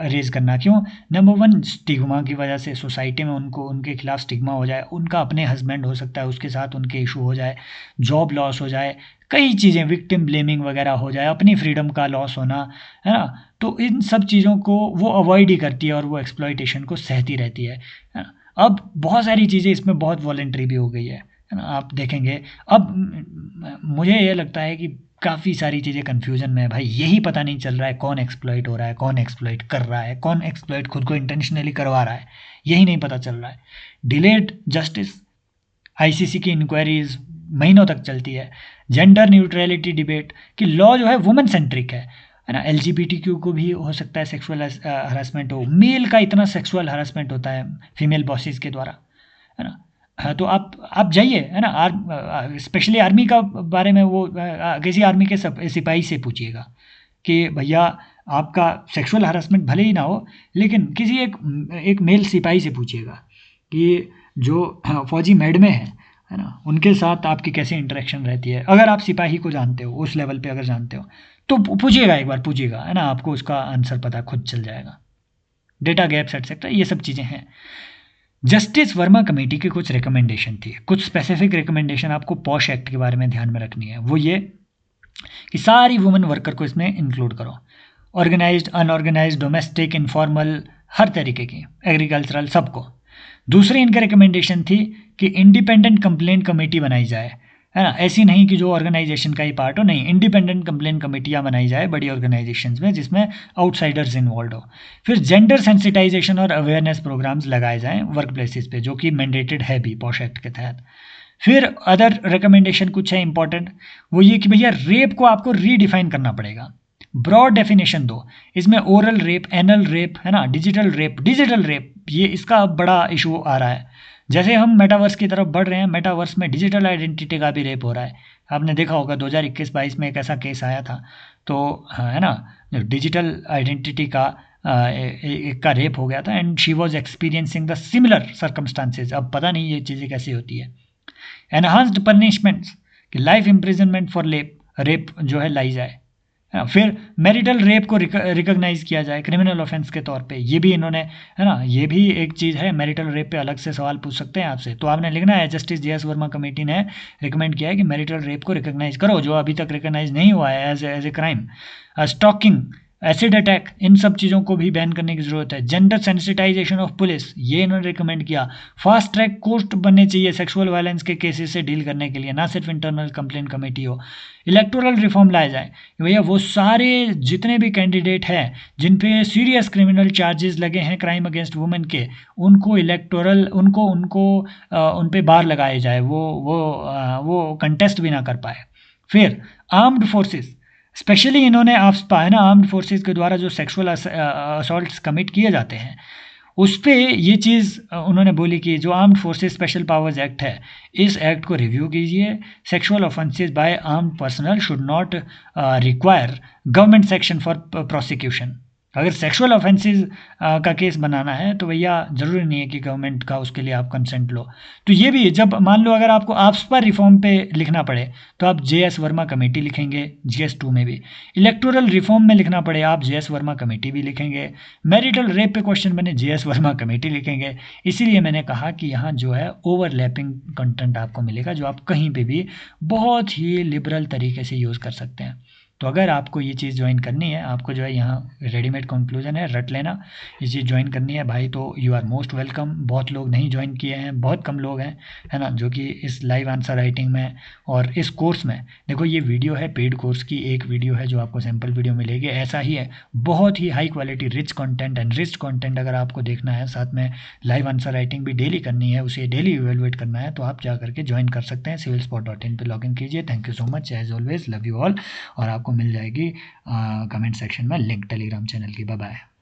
रेज करना। क्यों? नंबर 1, स्टिग्मा की वजह से सोसाइटी में उनके खिलाफ स्टिग्मा हो जाए, उनका अपने हस्बैंड हो सकता है उसके साथ उनके इशू हो जाए, जॉब लॉस हो जाए, कई चीज़ें, विक्टिम ब्लेमिंग वगैरह हो जाए, अपनी फ्रीडम का लॉस होना, है ना। तो इन सब चीज़ों को वो अवॉइड ही करती है और वो एक्सप्लॉइटेशन को सहती रहती है ना। अब बहुत सारी चीज़ें इसमें बहुत वॉलेंट्री भी हो गई है ना, आप देखेंगे। अब मुझे ये लगता है कि काफ़ी सारी चीज़ें कन्फ्यूजन में है भाई, यही पता नहीं चल रहा है कौन एक्सप्लॉइट हो रहा है, कौन एक्सप्लॉइट कर रहा है, कौन एक्सप्लॉइट खुद को इंटेंशनली करवा रहा है, यही नहीं पता चल रहा है। डिलेड जस्टिस, ICC की इंक्वायरीज महीनों तक चलती है। जेंडर न्यूट्रलिटी डिबेट, कि लॉ जो है वुमेन सेंट्रिक है ना। LGBTQ को भी हो सकता है सेक्सुअल हरासमेंट हो, मेल का इतना सेक्सुअल हरासमेंट होता है फीमेल बॉसेस के द्वारा, है ना। हाँ, तो आप जाइए, है ना, स्पेशली आर्मी का बारे में, वो किसी आर्मी के सिपाही से पूछिएगा कि भैया आपका सेक्सुअल हरासमेंट भले ही ना हो, लेकिन किसी एक मेल सिपाही से पूछिएगा कि जो फौजी मैडमें हैं, है ना, उनके साथ आपकी कैसे इंटरेक्शन रहती है। अगर आप सिपाही को जानते हो, उस लेवल पे अगर जानते हो तो पूछिएगा, एक बार पूछिएगा, है ना, आपको उसका आंसर पता खुद चल जाएगा। डेटा गैप्स एटसेट्रा, ये सब चीज़ें हैं। जस्टिस वर्मा कमेटी की कुछ रिकमेंडेशन थी, कुछ स्पेसिफिक रिकमेंडेशन आपको पॉश एक्ट के बारे में ध्यान में रखनी है। वो ये कि सारी वुमेन वर्कर को इसमें इंक्लूड करो, ऑर्गेनाइज्ड, अनऑर्गेनाइज्ड, डोमेस्टिक, इनफॉर्मल, हर तरीके की, एग्रीकल्चरल, सबको। दूसरी इनकी रिकमेंडेशन थी कि इंडिपेंडेंट कंप्लेंट कमेटी बनाई जाए, है ना, ऐसी नहीं कि जो ऑर्गेनाइजेशन का ही पार्ट हो, नहीं, इंडिपेंडेंट कंप्लेंट कमेटियाँ बनाई जाए बड़ी ऑर्गेनाइजेशंस में, जिसमें आउटसाइडर्स इन्वॉल्व हो। फिर जेंडर सेंसिटाइजेशन और अवेयरनेस प्रोग्राम्स लगाए जाएं वर्क प्लेसेस पे, जो कि मैंडेटेड है भी पॉश एक्ट के तहत। फिर अदर रिकमेंडेशन कुछ है इंपॉर्टेंट, वो ये कि भैया रेप को आपको रीडिफाइन करना पड़ेगा। ब्रॉड डेफिनेशन दो। इसमें ओरल रेप, एनल रेप, है ना, डिजिटल रेप ये इसका बड़ा इशू आ रहा है। जैसे हम मेटावर्स की तरफ बढ़ रहे हैं, मेटावर्स में डिजिटल आइडेंटिटी का भी रेप हो रहा है। आपने देखा होगा 2021-22 में एक ऐसा केस आया था, तो है ना, डिजिटल आइडेंटिटी का एक का रेप हो गया था and she was experiencing the similar circumstances. अब पता नहीं ये चीज़ें कैसी होती है। एनहांस्ड पनिशमेंट्स कि लाइफ इम्प्रिजनमेंट फॉर रेप जो है लाई जाए। फिर मैरिटल रेप को रिकॉग्नाइज किया जाए क्रिमिनल ऑफेंस के तौर पे, ये भी इन्होंने, है ना, ये भी एक चीज़ है। मैरिटल रेप पे अलग से सवाल पूछ सकते हैं आपसे, तो आपने लिखना है justice J S Verma committee ने रिकमेंड किया है कि मैरिटल रेप को रिकॉग्नाइज करो, जो अभी तक रिकॉग्नाइज नहीं हुआ है as a crime. Stalking, acid attack, इन सब चीज़ों को भी बैन करने की ज़रूरत है। जेंडर सेंसिटाइजेशन ऑफ पुलिस, ये इन्होंने रिकमेंड किया। फास्ट ट्रैक कोर्ट बनने चाहिए सेक्सुअल वायलेंस के केसेस से डील करने के लिए, ना सिर्फ इंटरनल कंप्लेंट कमेटी हो। इलेक्टोरल रिफॉर्म लाया जाए, भैया वो सारे जितने भी कैंडिडेट हैं जिन पे सीरियस क्रिमिनल चार्जेस लगे हैं क्राइम अगेंस्ट वुमेन के, उनको इलेक्टोरल उनको उनको उन पे बार लगाए जाए, वो कंटेस्ट भी ना कर पाए। फिर आर्म्ड फोर्सेस, स्पेशली इन्होंने आफ्सपा, है ना, आर्म्ड फोर्सेस के द्वारा जो सेक्सुअल असॉल्ट्स कमिट किए जाते हैं उस पे ये चीज़ उन्होंने बोली कि जो Armed Forces Special Powers Act है, इस एक्ट को रिव्यू कीजिए। Sexual offences by armed personnel should not require government sanction for prosecution. अगर सेक्सुअल ऑफेंसेस का केस बनाना है तो भैया ज़रूरी नहीं है कि गवर्नमेंट का उसके लिए आप कंसेंट लो। तो ये भी, जब मान लो अगर आपको आफ्सपा रिफॉर्म पे लिखना पड़े तो आप जे एस वर्मा कमेटी लिखेंगे, GS2 में भी। इलेक्टोरल रिफॉर्म में लिखना पड़े आप जे एस वर्मा कमेटी भी लिखेंगे। मैरिटल रेप पे क्वेश्चन बने, जे एस वर्मा कमेटी लिखेंगे। इसीलिए मैंने कहा कि यहाँ जो है ओवरलैपिंग कंटेंट आपको मिलेगा, जो आप कहीं पे भी बहुत ही लिबरल तरीके से यूज़ कर सकते हैं। तो अगर आपको ये चीज़ ज्वाइन करनी है, आपको जो है यहाँ रेडीमेड कंक्लूजन है, रट लेना, ये चीज़ ज्वाइन करनी है भाई, तो यू आर मोस्ट वेलकम। बहुत लोग नहीं ज्वाइन किए हैं, बहुत कम लोग हैं, है ना, जो कि इस लाइव आंसर राइटिंग में और इस कोर्स में। देखो ये वीडियो है पेड कोर्स की, एक वीडियो है जो आपको सैम्पल वीडियो मिलेगी, ऐसा ही है बहुत ही high quality rich content and rich content अगर आपको देखना है, साथ में लाइव आंसर राइटिंग भी डेली करनी है, उसे डेली इवेलुएट करना है, तो आप जा करके ज्वाइन कर सकते हैं। civilspot.in पे लॉगिन कीजिए। Thank you so much, as always love you all. और आपको मिल जाएगी कमेंट सेक्शन में लिंक टेलीग्राम चैनल की। Bye bye.